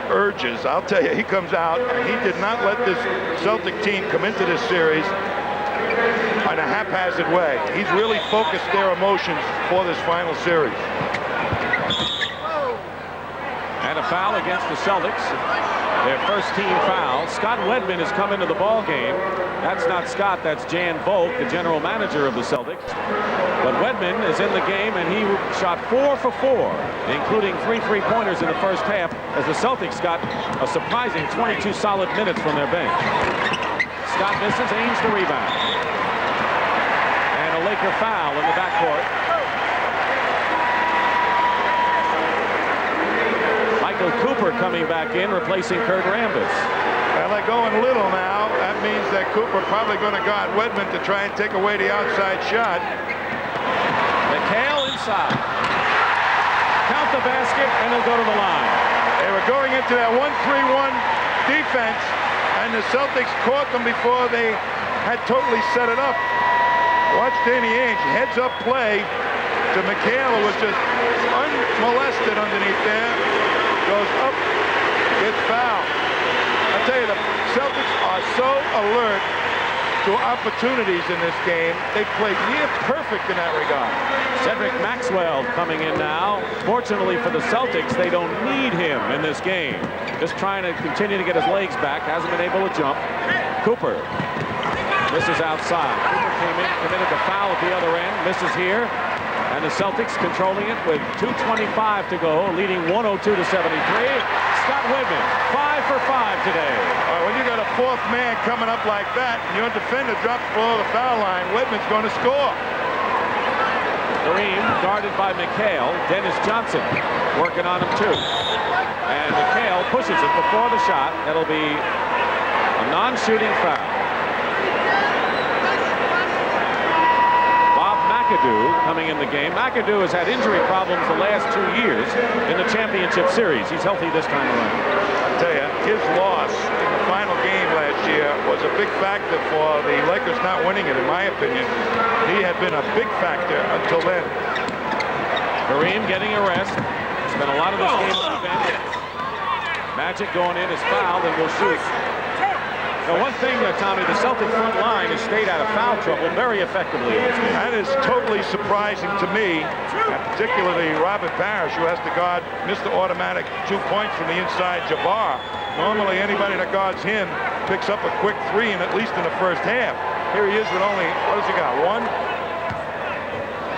urges, I'll tell you, he comes out and he did not let this Celtic team come into this series in a haphazard way. He's really focused their emotions for this final series. And a foul against the Celtics. Their first team foul. Scott Wedman has come into the ball game. That's not Scott, that's Jan Volk, the general manager of the Celtics. But Wedman is in the game, and he shot 4 for 4, including 3 3-pointers in the first half, as the Celtics got a surprising 22 solid minutes from their bench. Scott misses, Ainge the rebound. And a Laker foul in the backcourt. Michael Cooper coming back in, replacing Kurt Rambis. Well, they're going little now. That means that Cooper probably going to guard Wedman to try and take away the outside shot. McHale inside. Count the basket, and he'll go to the line. They were going into that 1-3-1 defense, and the Celtics caught them before they had totally set it up. Watch Danny Ainge, heads-up play to McHale, who was just unmolested underneath there. Goes up, gets fouled. I tell you, the Celtics are so alert to opportunities in this game. They played near perfect in that regard. Cedric Maxwell coming in now. Fortunately for the Celtics, they don't need him in this game. Just trying to continue to get his legs back. Hasn't been able to jump. Cooper misses outside. Cooper came in, committed the foul at the other end. Misses here. And the Celtics controlling it with 2:25 to go, leading 102 to 73. Scott Wedman, 5 for 5 today. When you got a fourth man coming up like that, and your defender drops below the foul line, Wedman's going to score. Kareem guarded by McHale. Dennis Johnson working on him too. And McHale pushes it before the shot. That'll be a non-shooting foul. McAdoo coming in the game. McAdoo has had injury problems the last 2 years in the championship series. He's healthy this time around. I tell you, his loss in the final game last year was a big factor for the Lakers not winning it, in my opinion. He had been a big factor until then. Kareem getting a rest. Spent a lot of this game on the bench. Magic going in is fouled and will shoot. Now, one thing, Tommy, the Celtic front line has stayed out of foul trouble very effectively in this game. That is totally surprising to me, and particularly Robert Parish, who has to guard Mr. Automatic 2 points from the inside Jabbar. Normally, anybody that guards him picks up a quick three, and at least in the first half. Here he is with only, what has he got, one?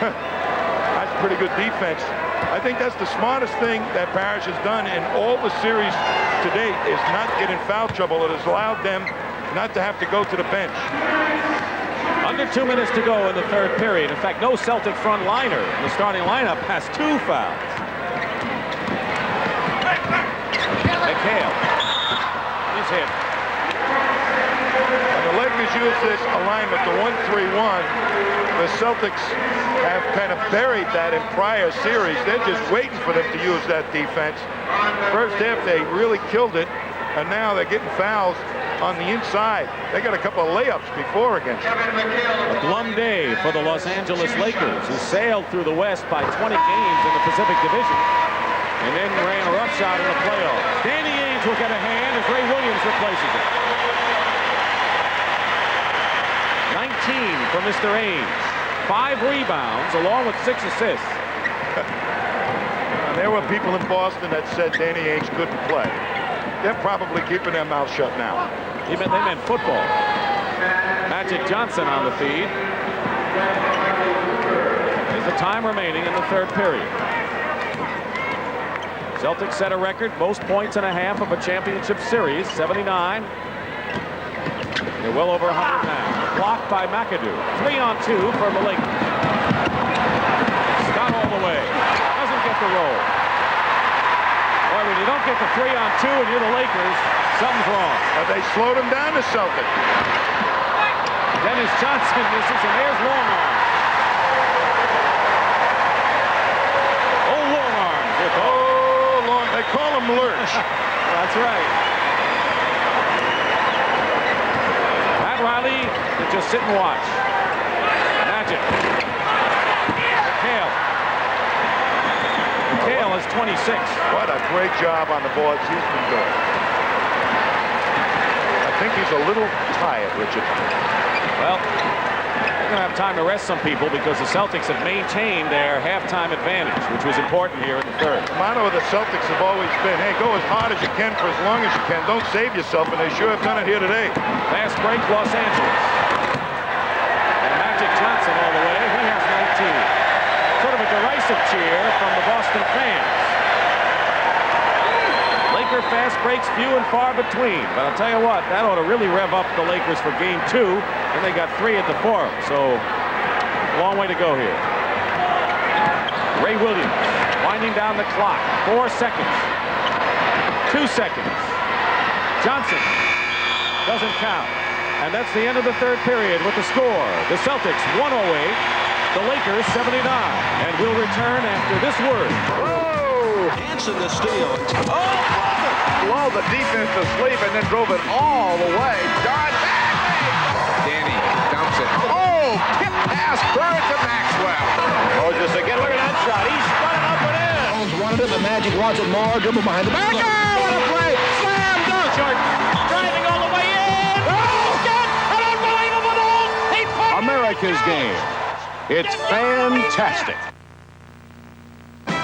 That's pretty good defense. I think that's the smartest thing that Parish has done in all the series to date, is not get in foul trouble. It has allowed them not to have to go to the bench. Under 2 minutes to go in the third period. In fact, no Celtic front liner in the starting lineup has 2 fouls. McHale. He's hit. When the Lakers use this alignment, the 1-3-1, the Celtics have kind of buried that in prior series. They're just waiting for them to use that defense. First half, they really killed it, and now they're getting fouls on the inside. They got a couple of layups before against them. A glum day for the Los Angeles Lakers, who sailed through the West by 20 games in the Pacific Division, and then ran a roughshod in the playoffs. Danny Ainge will get a hand as Ray Williams replaces it. 19 for Mr. Ainge. 5 rebounds along with 6 assists. There were people in Boston that said Danny Ainge couldn't play. They're probably keeping their mouth shut now. They meant football. Magic Johnson on the feed. There's the time remaining in the third period. Celtics set a record, most points and a half of a championship series, 79. They're well over 100 now. Blocked by McAdoo. 3-on-2 for the Lakers. Scott all the way. Doesn't get the roll. Boy, when you don't get the 3-on-2 and you're the Lakers, something's wrong. But they slowed him down, the Celtics. Dennis Johnson misses, and there's long arm. Oh, long arm. Oh, long. They call him Lurch. That's right. Riley to just sit and watch. Magic. McHale. McHale is 26. What a great job on the boards he's been doing. I think he's a little tired, Richard. Well, they're going to have time to rest some people because the Celtics have maintained their halftime advantage, which was important here in the third. The motto of the Celtics have always been, hey, go as hard as you can for as long as you can. Don't save yourself, and they sure have done it here today. Fast break, Los Angeles. And Magic Johnson all the way. He has 19. Sort of a derisive cheer from the Boston fans. Laker fast breaks few and far between. But I'll tell you what, that ought to really rev up the Lakers for game 2. And they got 3 at the Forum. So, long way to go here. Ray Williams winding down the clock. 4 seconds. 2 seconds. Johnson doesn't count. And that's the end of the third period with the score. The Celtics 108, the Lakers 79. And we'll return after this word. Whoa! Hanson the steal. Oh, lulled the defense to sleep and then drove it all the way. John Danny dumps it. Oh, tip pass, Bird to Maxwell. Oh, just again, look at that shot. He's running up and in. Jones wanted it, the Magic wants it more. Dribble behind the back. Oh, what a play! Slam dunk! Driving all the way in. Oh, got an unbelievable goal. America's game. It's fantastic.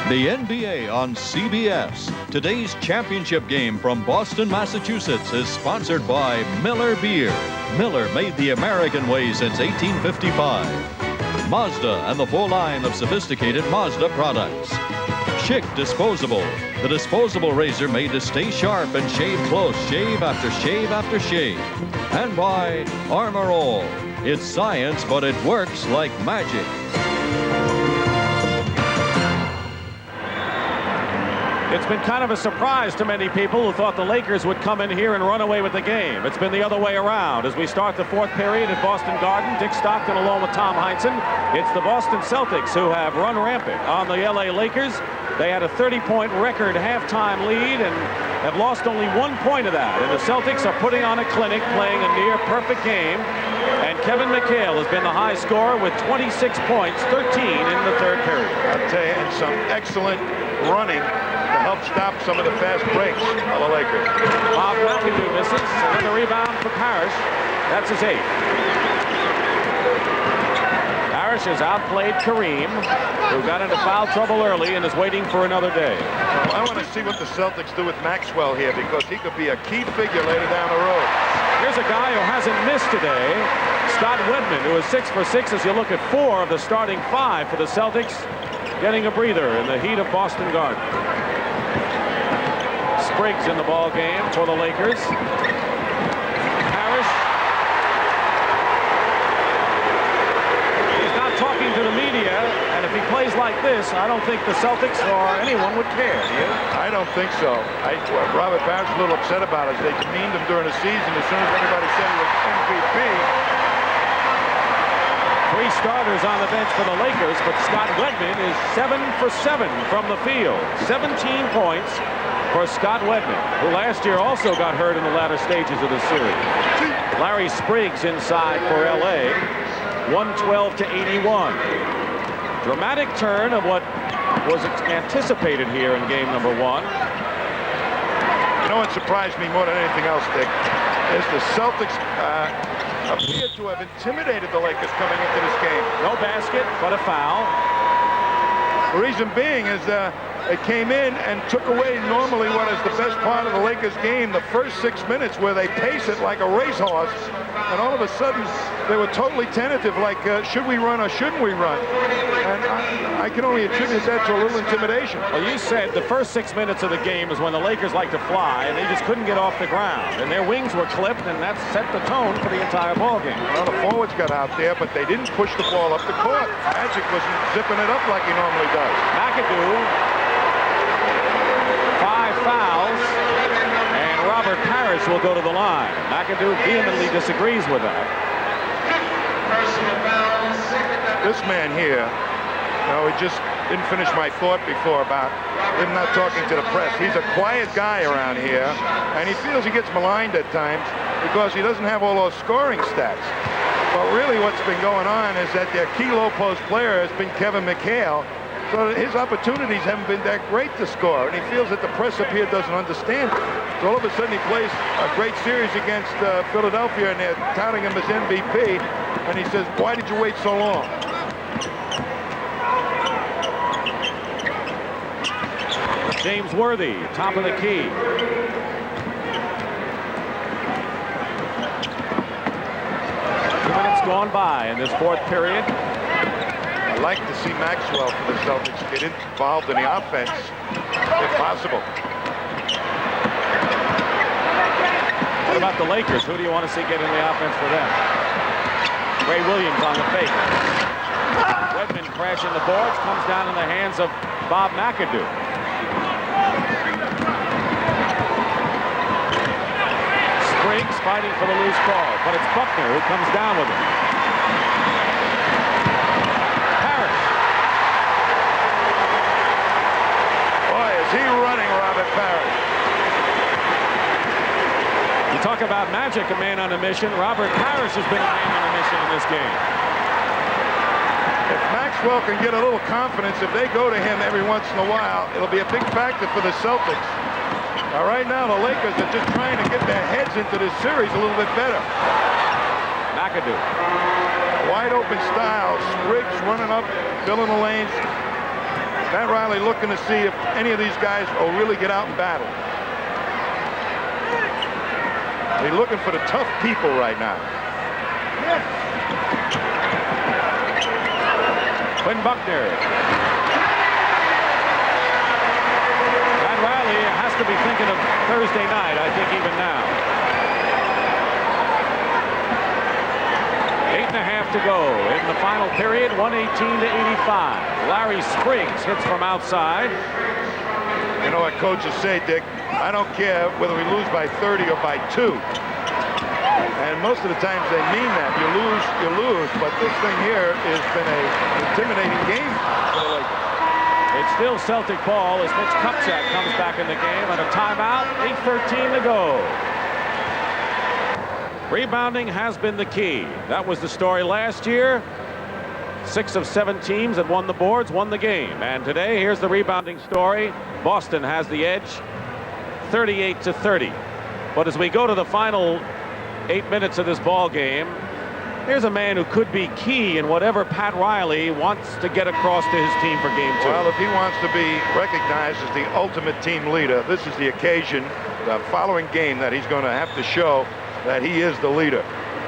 The NBA on CBS. Today's championship game from Boston, Massachusetts is sponsored by Miller Beer. Miller made the American way since 1855. Mazda and the full line of sophisticated Mazda products. Schick Disposable, the disposable razor made to stay sharp and shave close, shave after shave after shave. And by Armor All. It's science, but it works like magic. It's been kind of a surprise to many people who thought the Lakers would come in here and run away with the game. It's been the other way around. As we start the fourth period at Boston Garden, Dick Stockton along with Tom Heinsohn. It's the Boston Celtics who have run rampant on the LA Lakers. They had a 30-point record halftime lead and have lost only 1 point of that. And the Celtics are putting on a clinic, playing a near-perfect game. And Kevin McHale has been the high scorer with 26 points, 13 in the third period. I'll tell you, and some excellent running to help stop some of the fast breaks of the Lakers. Bob McAdoo misses, and then the rebound for Parish. That's his 8th. Parish has outplayed Kareem, who got into foul trouble early and is waiting for another day. Well, I want to see what the Celtics do with Maxwell here, because he could be a key figure later down the road. Here's a guy who hasn't missed today, Scott Wedman, who is 6 for 6 as you look at 4 of the starting 5 for the Celtics, getting a breather in the heat of Boston Garden. Spriggs in the ball game for the Lakers. Parish. He's not talking to the media, and if he plays like this, I don't think the Celtics or anyone would care. I don't think so. Robert Parish is a little upset about it. They demeaned him during the season as soon as everybody said he was MVP. 3 starters on the bench for the Lakers, but Scott Wedman is 7 for 7 from the field. 17 points for Scott Wedman, who last year also got hurt in the latter stages of the series. Larry Spriggs inside for LA, 112 to 81. Dramatic turn of what was anticipated here in game number 1. You know what surprised me more than anything else, Dick, is the Celtics appeared to have intimidated the Lakers coming into this game. No basket, but a foul. The reason being is they came in and took away normally what is the best part of the Lakers game, the first 6 minutes where they pace it like a racehorse, and all of a sudden they were totally tentative, like should we run or shouldn't we run? And I can only attribute that to a little intimidation. Well, you said the first 6 minutes of the game is when the Lakers like to fly, and they just couldn't get off the ground, and their wings were clipped, and that set the tone for the entire ball game. Well, the forwards got out there, but they didn't push the ball up the court. Magic wasn't zipping it up like he normally does. McAdoo, 5 fouls, and Robert Parish will go to the line. McAdoo vehemently disagrees with that. This man here, he just didn't finish my thought before about him not talking to the press. He's a quiet guy around here, and he feels he gets maligned at times because he doesn't have all those scoring stats. But really what's been going on is that their key low post player has been Kevin McHale, so his opportunities haven't been that great to score, and he feels that the press up here doesn't understand it. So all of a sudden he plays a great series against Philadelphia, and they're touting him as MVP, and he says, why did you wait so long? James Worthy, top of the key. 2 minutes gone by in this fourth period. I'd like to see Maxwell for the Celtics get involved in the offense, if possible. What about the Lakers? Who do you want to see get in the offense for them? Ray Williams on the fake. Wedman crashing the boards, comes down in the hands of Bob McAdoo. Spriggs fighting for the loose ball, but it's Buckner who comes down with it. Parish. Boy, is he running, Robert Parish. You talk about magic, a man on a mission. Robert Parish has been a man on a mission in this game. If Maxwell can get a little confidence, if they go to him every once in a while, it'll be a big factor for the Celtics. Now, right now, the Lakers are just trying to get their heads into this series a little bit better. McAdoo. Wide open style. Spriggs running up, filling the lanes. Matt Riley looking to see if any of these guys will really get out and battle. They're looking for the tough people right now. Quinn Buckner. Matt Riley has to be thinking of Thursday night, I think, even now. 8.5 to go in the final period, 118 to 85. Larry Spriggs hits from outside. You know what coaches say, Dick? I don't care whether we lose by 30 or by 2. And most of the times they mean that. You lose. But this thing here has been an intimidating game for the Lakers. It's still Celtic ball as Mitch Kupchak comes back in the game on a timeout. 8:13 to go. Rebounding has been the key. That was the story last year. 6 of 7 teams that won the boards won the game. And today, here's the rebounding story. Boston has the edge, 38-30. But as we go to the final 8 minutes of this ball game, here's a man who could be key in whatever Pat Riley wants to get across to his team for game 2. Well, if he wants to be recognized as the ultimate team leader, this is the occasion, the following game, that he's going to have to show that he is the leader.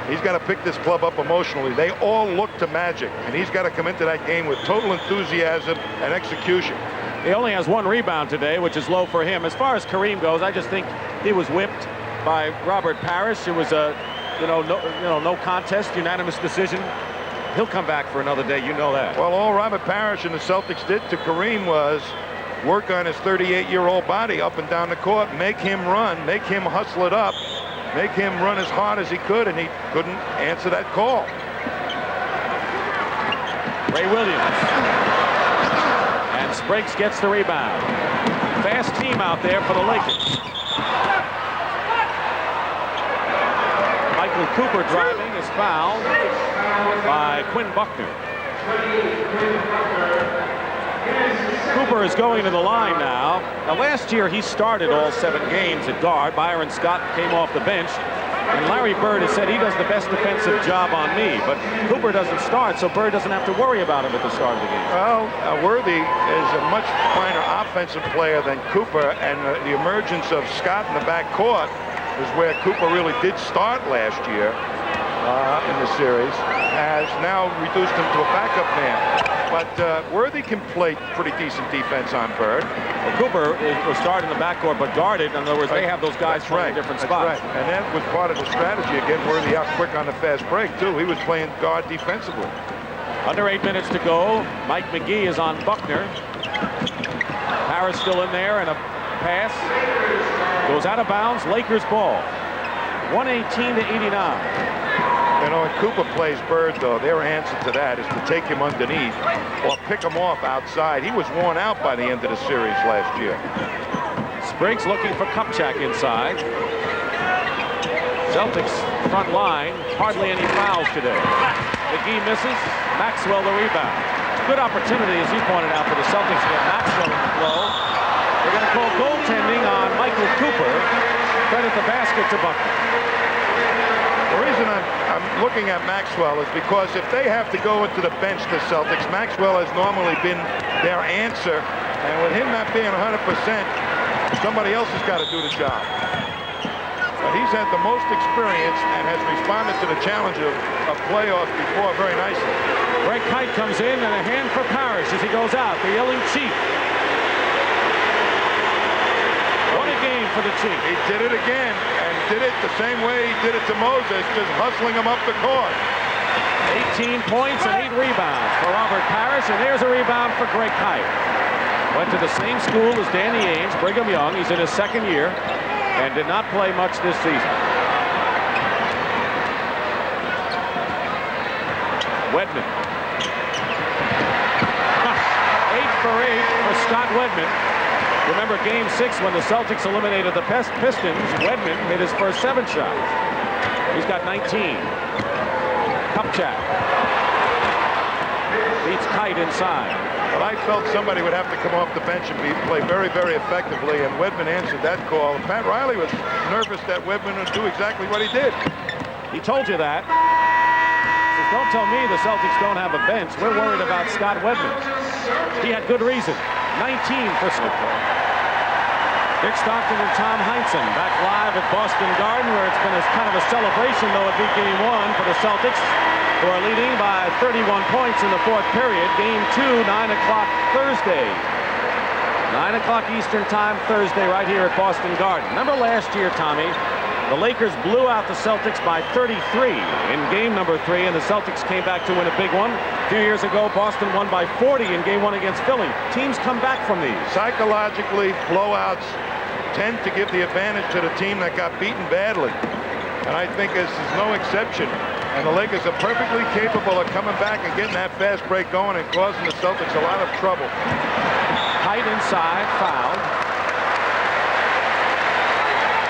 He's got to pick this club up emotionally. They all look to Magic, and he's got to come into that game with total enthusiasm and execution. He only has 1 rebound today, which is low for him. As far as Kareem goes, I just think he was whipped by Robert Parish. It was a no contest, unanimous decision. He'll come back for another day, you know that. Well, all Robert Parish and the Celtics did to Kareem was work on his 38-year-old body up and down the court, make him run, make him hustle it up, make him run as hard as he could, and he couldn't answer that call. Ray Williams. And Spriggs gets the rebound. Fast team out there for the Lakers. Michael Cooper driving is fouled by Quinn Buckner. Cooper is going to the line now. Now, last year he started all 7 games at guard. Byron Scott came off the bench. And Larry Bird has said he does the best defensive job on me. But Cooper doesn't start, so Bird doesn't have to worry about him at the start of the game. Well, Worthy is a much finer offensive player than Cooper, and the emergence of Scott in the backcourt is where Cooper really did start last year in the series, has now reduced him to a backup man. But Worthy can play pretty decent defense on Bird. Well, Cooper was starting in the backcourt but guarded. In other words, they have those guys playing different spots. Right. And that was part of the strategy, again, Worthy out quick on the fast break, too. He was playing guard defensively. Under 8 minutes to go. Mike McGee is on Buckner. Harris still in there, and a pass goes out of bounds. Lakers ball. 118-89. You know, when Cooper plays Bird, though, their answer to that is to take him underneath or pick him off outside. He was worn out by the end of the series last year. Spriggs looking for Kupchak inside. Celtics front line, hardly any fouls today. McGee misses. Maxwell the rebound. Good opportunity, as you pointed out, for the Celtics to get Maxwell in the flow. They're going to call goaltending on Michael Cooper. Credit the basket to Buckner. The reason I'm looking at Maxwell is because if they have to go into the bench, the Celtics, Maxwell has normally been their answer. And with him not being 100%, somebody else has got to do the job. But he's had the most experience and has responded to the challenge of playoffs before very nicely. Greg Kite comes in, and a hand for Parish as he goes out. The yelling Chief. What a game for the Chief. He did it again, and did it the same way he did it to Moses, just hustling him up the court. 18 points and 8 rebounds for Robert Parish, and there's a rebound for Greg Kite. Went to the same school as Danny Ainge, Brigham Young. He's in his 2nd year and did not play much this season. Wedman. 8 for 8 for Scott Wedman. Remember Game 6 when the Celtics eliminated the Pistons. Wedman hit his first 7 shots. He's got 19. Kupchak beats Kite inside. Well, I felt somebody would have to come off the bench and play very, very effectively, and Wedman answered that call. Pat Riley was nervous that Wedman would do exactly what he did. He told you that. He says, don't tell me the Celtics don't have a bench. We're worried about Scott Wedman. He had good reason. 19 for Scott. Dick Stockton and Tom Heinsohn back live at Boston Garden, where it's been a kind of a celebration, though, at Game 1 for the Celtics, who are leading by 31 points in the 4th period. Game 2, 9 o'clock Thursday. 9 o'clock Eastern time Thursday right here at Boston Garden. Remember last year, Tommy, The Lakers blew out the Celtics by 33 in game number 3, and the Celtics came back to win a big one. A few years ago, Boston won by 40 in game 1 against Philly. Teams come back from these. Psychologically, blowouts tend to give the advantage to the team that got beaten badly. And I think this is no exception. And the Lakers are perfectly capable of coming back and getting that fast break going and causing the Celtics a lot of trouble. Kite inside, fouled.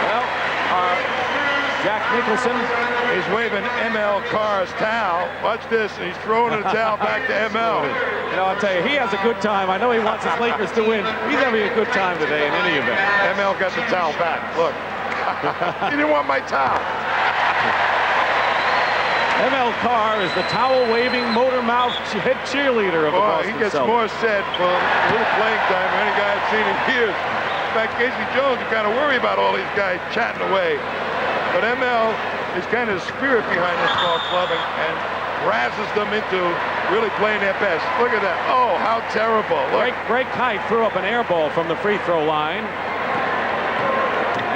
Well, Jack Nicholson is waving ML Carr's towel. Watch this. He's throwing the towel back to ML. You know, I'll tell you, he has a good time. I know he wants his Lakers to win. He's having a good time today in any event. ML got the towel back. Look. He didn't want my towel. ML Carr is the towel-waving, motor-mouthed head cheerleader of the Boston He gets Celtics. more said for a little playing time than any guy I've seen in years. In fact, Casey Jones, you kind of worry about all these guys chatting away. But ML is kind of the spirit behind this ball club and razzes them into really playing their best. Look at that. Oh, how terrible. Look. Greg Kite threw up an air ball from the free throw line.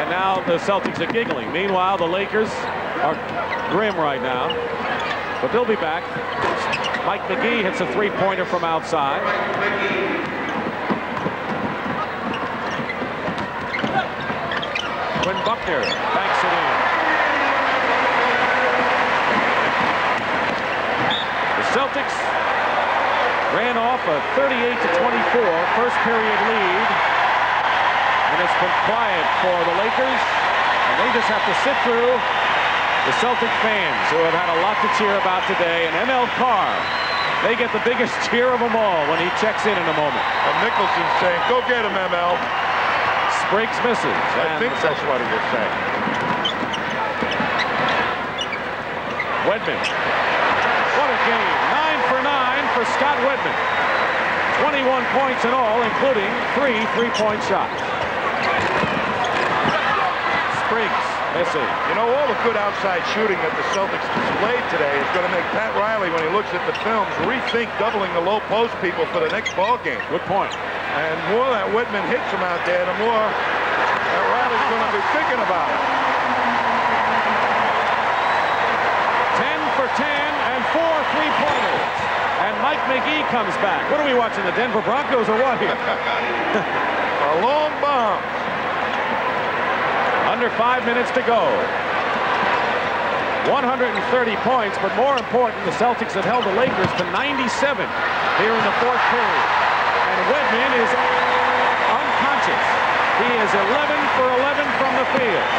And now the Celtics are giggling. Meanwhile, the Lakers are grim right now. But they'll be back. Mike McGee hits a three-pointer from outside. When Buckner banks it in. The Celtics ran off a 38-24 first period lead. And it's been quiet for the Lakers. And they just have to sit through the Celtic fans who have had a lot to cheer about today. And ML Carr, they get the biggest cheer of them all when he checks in a moment. And Nicholson's saying, go get him, ML. Spriggs misses. I think that's what he was saying. Wedman. What a game. 9 for 9 for Scott Wedman. 21 points in all, including 3 3-point shots. Spriggs missing. You know, all the good outside shooting that the Celtics displayed today is going to make Pat Riley, when he looks at the films, rethink doubling the low post people for the next ball game. Good point. And more that Wedman hits him out there, the more that Riley's going to be thinking about it. 10 for 10 and 4 3-pointers. And Mike McGee comes back. What are we watching, the Denver Broncos or what here? A long bomb. Under 5 minutes to go. 130 points, but more important, the Celtics have held the Lakers to 97 here in the fourth period. And Wedman is unconscious. He is 11 for 11 from the field.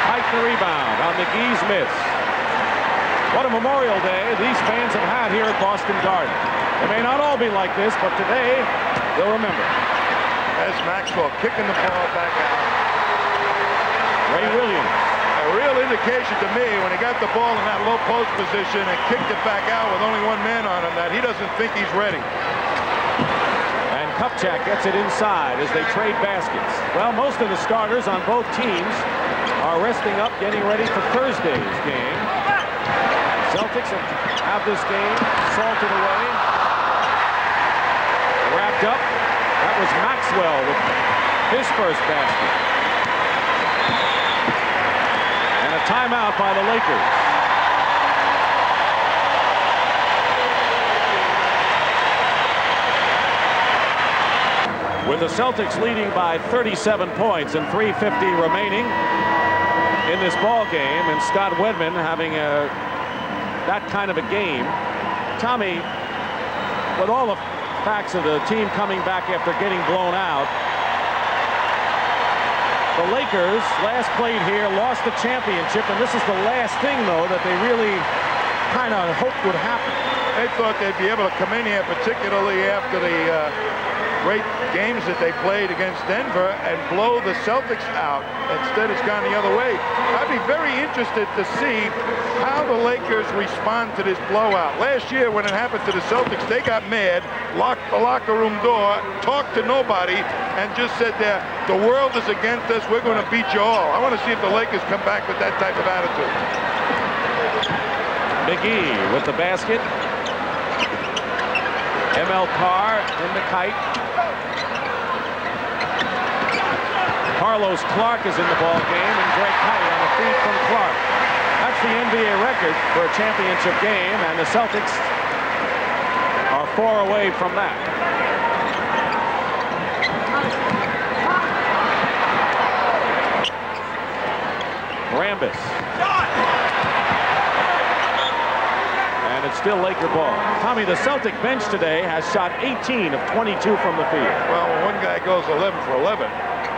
Hike the rebound on McGee's miss. What a Memorial Day these fans have had here at Boston Garden. They may not all be like this, but today they'll remember. As Maxwell kicking the ball back out. Ray Williams. A real indication to me when he got the ball in that low post position and kicked it back out with only one man on him that he doesn't think he's ready. And Kupchak gets it inside as they trade baskets. Well, most of the starters on both teams are resting up, getting ready for Thursday's game. Celtics have this game salted away. Wrapped up. That was Maxwell with his first basket. And a timeout by the Lakers. With the Celtics leading by 37 points and 3:50 remaining in this ball game, and Scott Wedman having that kind of a game. Tommy, with all the facts of the team coming back after getting blown out, the Lakers last played here, lost the championship, and this is the last thing, though, that they really kind of hoped would happen. They thought they'd be able to come in here, particularly after the great games that they played against Denver, and blow the Celtics out. Instead, it's gone the other way. I'd be very interested to see how the Lakers respond to this blowout. Last year, when it happened to the Celtics, they got mad, locked the locker room door, talked to nobody, and just said there, the world is against us, we're going to beat you all. I want to see if the Lakers come back with that type of attitude. McGee with the basket. ML Carr in the Kite. Carr Carlos Clark is in the ball game, and Greg Kite on a feed from Clark. That's the NBA record for a championship game, and the Celtics are 4 away from that. Rambis. And it's still Laker ball. Tommy, the Celtic bench today has shot 18 of 22 from the field. Well, when one guy goes 11 for 11,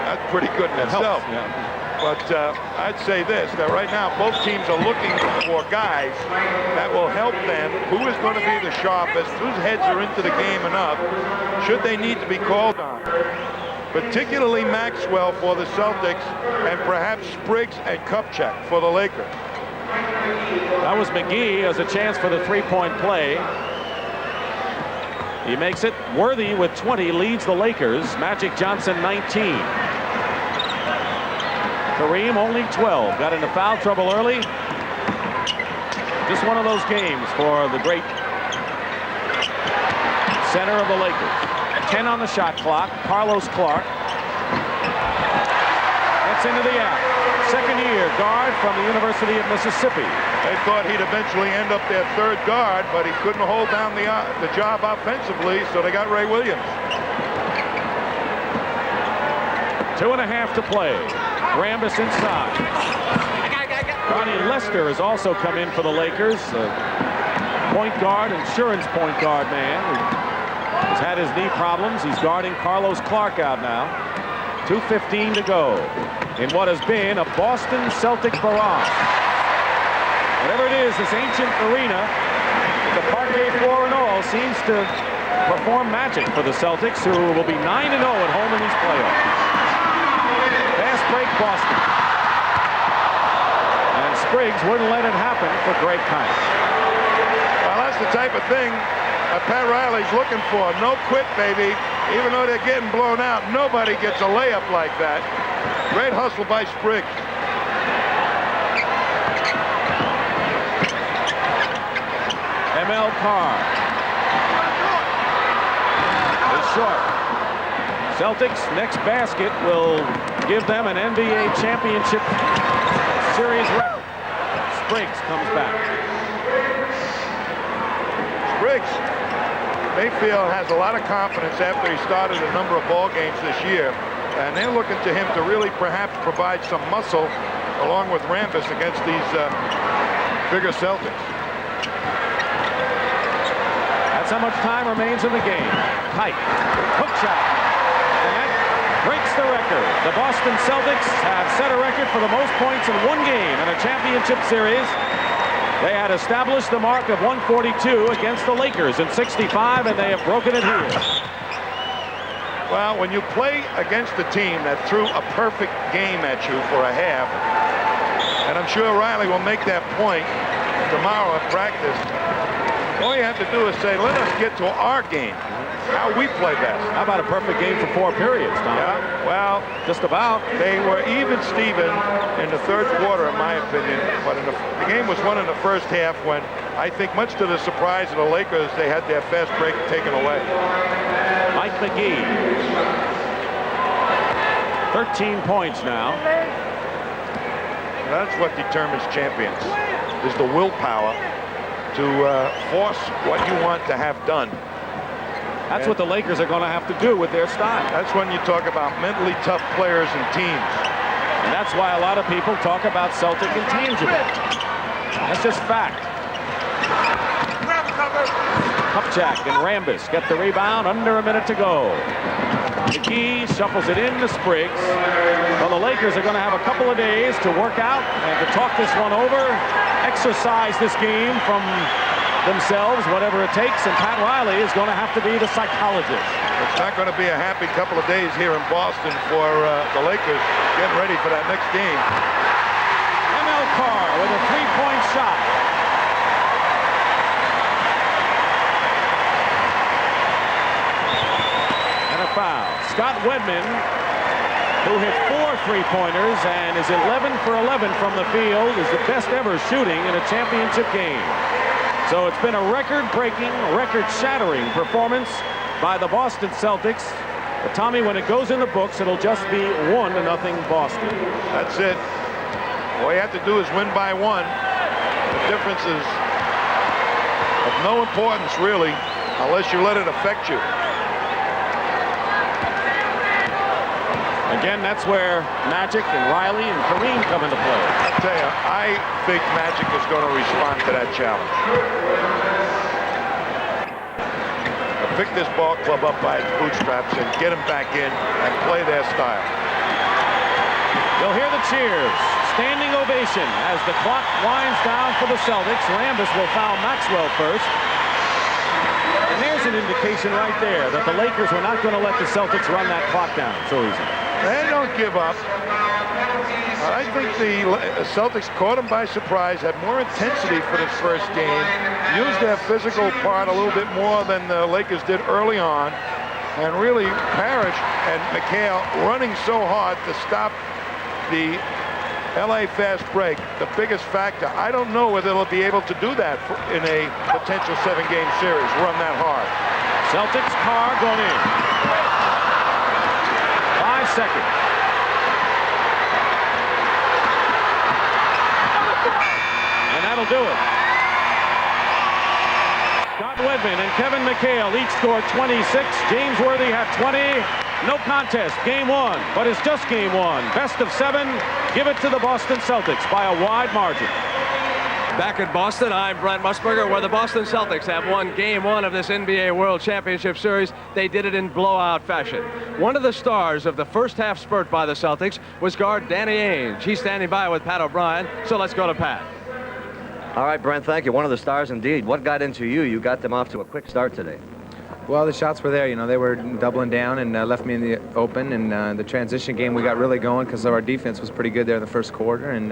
that's pretty good in itself. Yeah. But I'd say this, that right now both teams are looking for guys that will help them. Who is going to be the sharpest? Whose heads are into the game enough? Should they need to be called on? Particularly Maxwell for the Celtics, and perhaps Spriggs and Kupchak for the Lakers. That was McGee as a chance for the three-point play. He makes it. Worthy with 20 leads the Lakers. Magic Johnson 19. Kareem only 12. Got into foul trouble early. Just one of those games for the great center of the Lakers. 10 on the shot clock. Carlos Clark gets into the act. Second-year guard from the University of Mississippi. They thought he'd eventually end up their third guard, but he couldn't hold down the job offensively, so they got Ray Williams. 2.5 to play. Rambis inside. Ronnie Lester has also come in for the Lakers. Point guard, insurance point guard man. He's had his knee problems. He's guarding Carlos Clark out now. 2:15 to go in what has been a Boston Celtic barrage. Whatever it is, this ancient arena, the parquet floor and all, seems to perform magic for the Celtics, who will be 9-0 at home in these playoffs. Fast break, Boston. And Spriggs wouldn't let it happen for Greg Kite. Well, that's the type of thing Pat Riley's looking for. No quit, baby. Even though they're getting blown out, nobody gets a layup like that. Great hustle by Spriggs. ML Carr is short. Celtics' next basket will give them an NBA championship series record. Spriggs comes back. Spriggs, Mayfield has a lot of confidence after he started a number of ball games this year, and they're looking to him to really perhaps provide some muscle along with Rambis against these bigger Celtics. That's how much time remains in the game. Kite, hook shot, and that breaks the record. The Boston Celtics have set a record for the most points in one game in a championship series. They had established the mark of 142 against the Lakers in '65, and they have broken it here. Well, when you play against a team that threw a perfect game at you for a half, and I'm sure Riley will make that point tomorrow at practice, all you have to do is say, let us get to our game, how we play best. How about a perfect game for 4 periods, Tom? Yeah, well, just about. They were even Steven in the third quarter, in my opinion, but the game was won in the first half when, I think much to the surprise of the Lakers, they had their fast break taken away. Mike McGee. 13 points now. That's what determines champions, is the willpower to force what you want to have done. That's what the Lakers are going to have to do with their style. That's when you talk about mentally tough players and teams. And that's why a lot of people talk about Celtic intangible. That's just fact. Kupchak and Rambis get the rebound, under a minute to go. McGee shuffles it in to Spriggs. Well, the Lakers are going to have a couple of days to work out and to talk this one over, exercise this game from themselves, whatever it takes, and Pat Riley is going to have to be the psychologist. It's not going to be a happy couple of days here in Boston for the Lakers getting ready for that next game. ML Carr with a three-point shot. And a foul. Scott Wedman, who hit 4 three-pointers and is 11 for 11 from the field, is the best ever shooting in a championship game. So it's been a record-breaking, record-shattering performance by the Boston Celtics. But Tommy, when it goes in the books, it'll just be 1-0 Boston. That's it. All you have to do is win by 1. The difference is of no importance, really, unless you let it affect you. Again, that's where Magic and Riley and Kareem come into play. I tell you, I think Magic is going to respond to that challenge. Pick this ball club up by its bootstraps and get them back in and play their style. You'll hear the cheers. Standing ovation as the clock winds down for the Celtics. Rambis will foul Maxwell first. And there's an indication right there that the Lakers were not going to let the Celtics run that clock down so easy. They don't give up. I think the Celtics caught them by surprise, had more intensity for this first game, used their physical part a little bit more than the Lakers did early on, and really Parish and McHale running so hard to stop the LA fast break, the biggest factor. I don't know whether they'll be able to do that in a potential 7-game series, run that hard. Celtics, Carr going in. 5 seconds. And that'll do it. Scott Wedman and Kevin McHale each scored 26. James Worthy had 20. No contest, game 1, but it's just game 1. Best of 7, give it to the Boston Celtics by a wide margin. Back in Boston, I'm Brent Musburger, where the Boston Celtics have won game 1 of this NBA World Championship Series. They did it in blowout fashion. One of the stars of the first half spurt by the Celtics was guard Danny Ainge. He's standing by with Pat O'Brien, so let's go to Pat. All right, Brent, thank you. One of the stars indeed. What got into you? You got them off to a quick start today. Well, the shots were there. You know, they were doubling down and left me in the open. And the transition game, we got really going because our defense was pretty good there in the first quarter. And,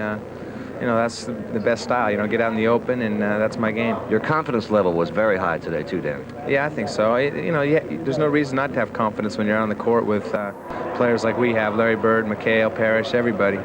you know, that's the best style. You know, get out in the open, and that's my game. Your confidence level was very high today, too, Danny. Yeah, I think so. You know, there's no reason not to have confidence when you're on the court with players like we have, Larry Bird, McHale, Parish, everybody.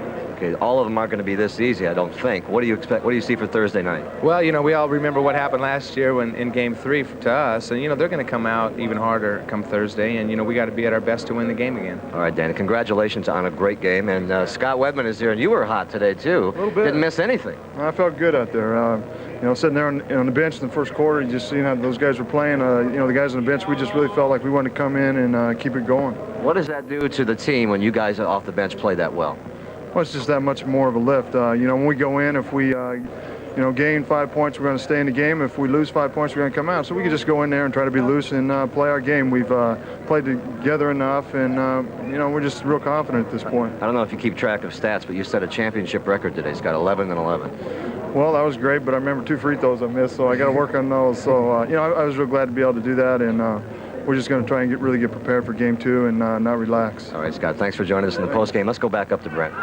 Okay, all of them aren't going to be this easy, I don't think. What do you expect? What do you see for Thursday night? Well, you know, we all remember what happened last year when in Game 3 to us, and you know they're going to come out even harder come Thursday, and you know we got to be at our best to win the game again. All right, Danny, congratulations on a great game, and Scott Wedman is here, and you were hot today too. A little bit. Didn't miss anything. I felt good out there. You know, sitting there on the bench in the first quarter, just seeing how those guys were playing. You know, the guys on the bench, we just really felt like we wanted to come in and keep it going. What does that do to the team when you guys off the bench play that well? Well, it's just that much more of a lift. You know, when we go in, if we, you know, gain 5 points, we're going to stay in the game. If we lose 5 points, we're going to come out. So we can just go in there and try to be loose and play our game. We've played together enough, and, you know, we're just real confident at this point. I don't know if you keep track of stats, but you set a championship record today. It's got 11 and 11. Well, that was great, but I remember 2 free throws I missed, so I got to work on those. So, you know, I was real glad to be able to do that, and we're just going to try and really get prepared for Game 2 and not relax. All right, Scott, thanks for joining us in the postgame. Let's go back up to Brent.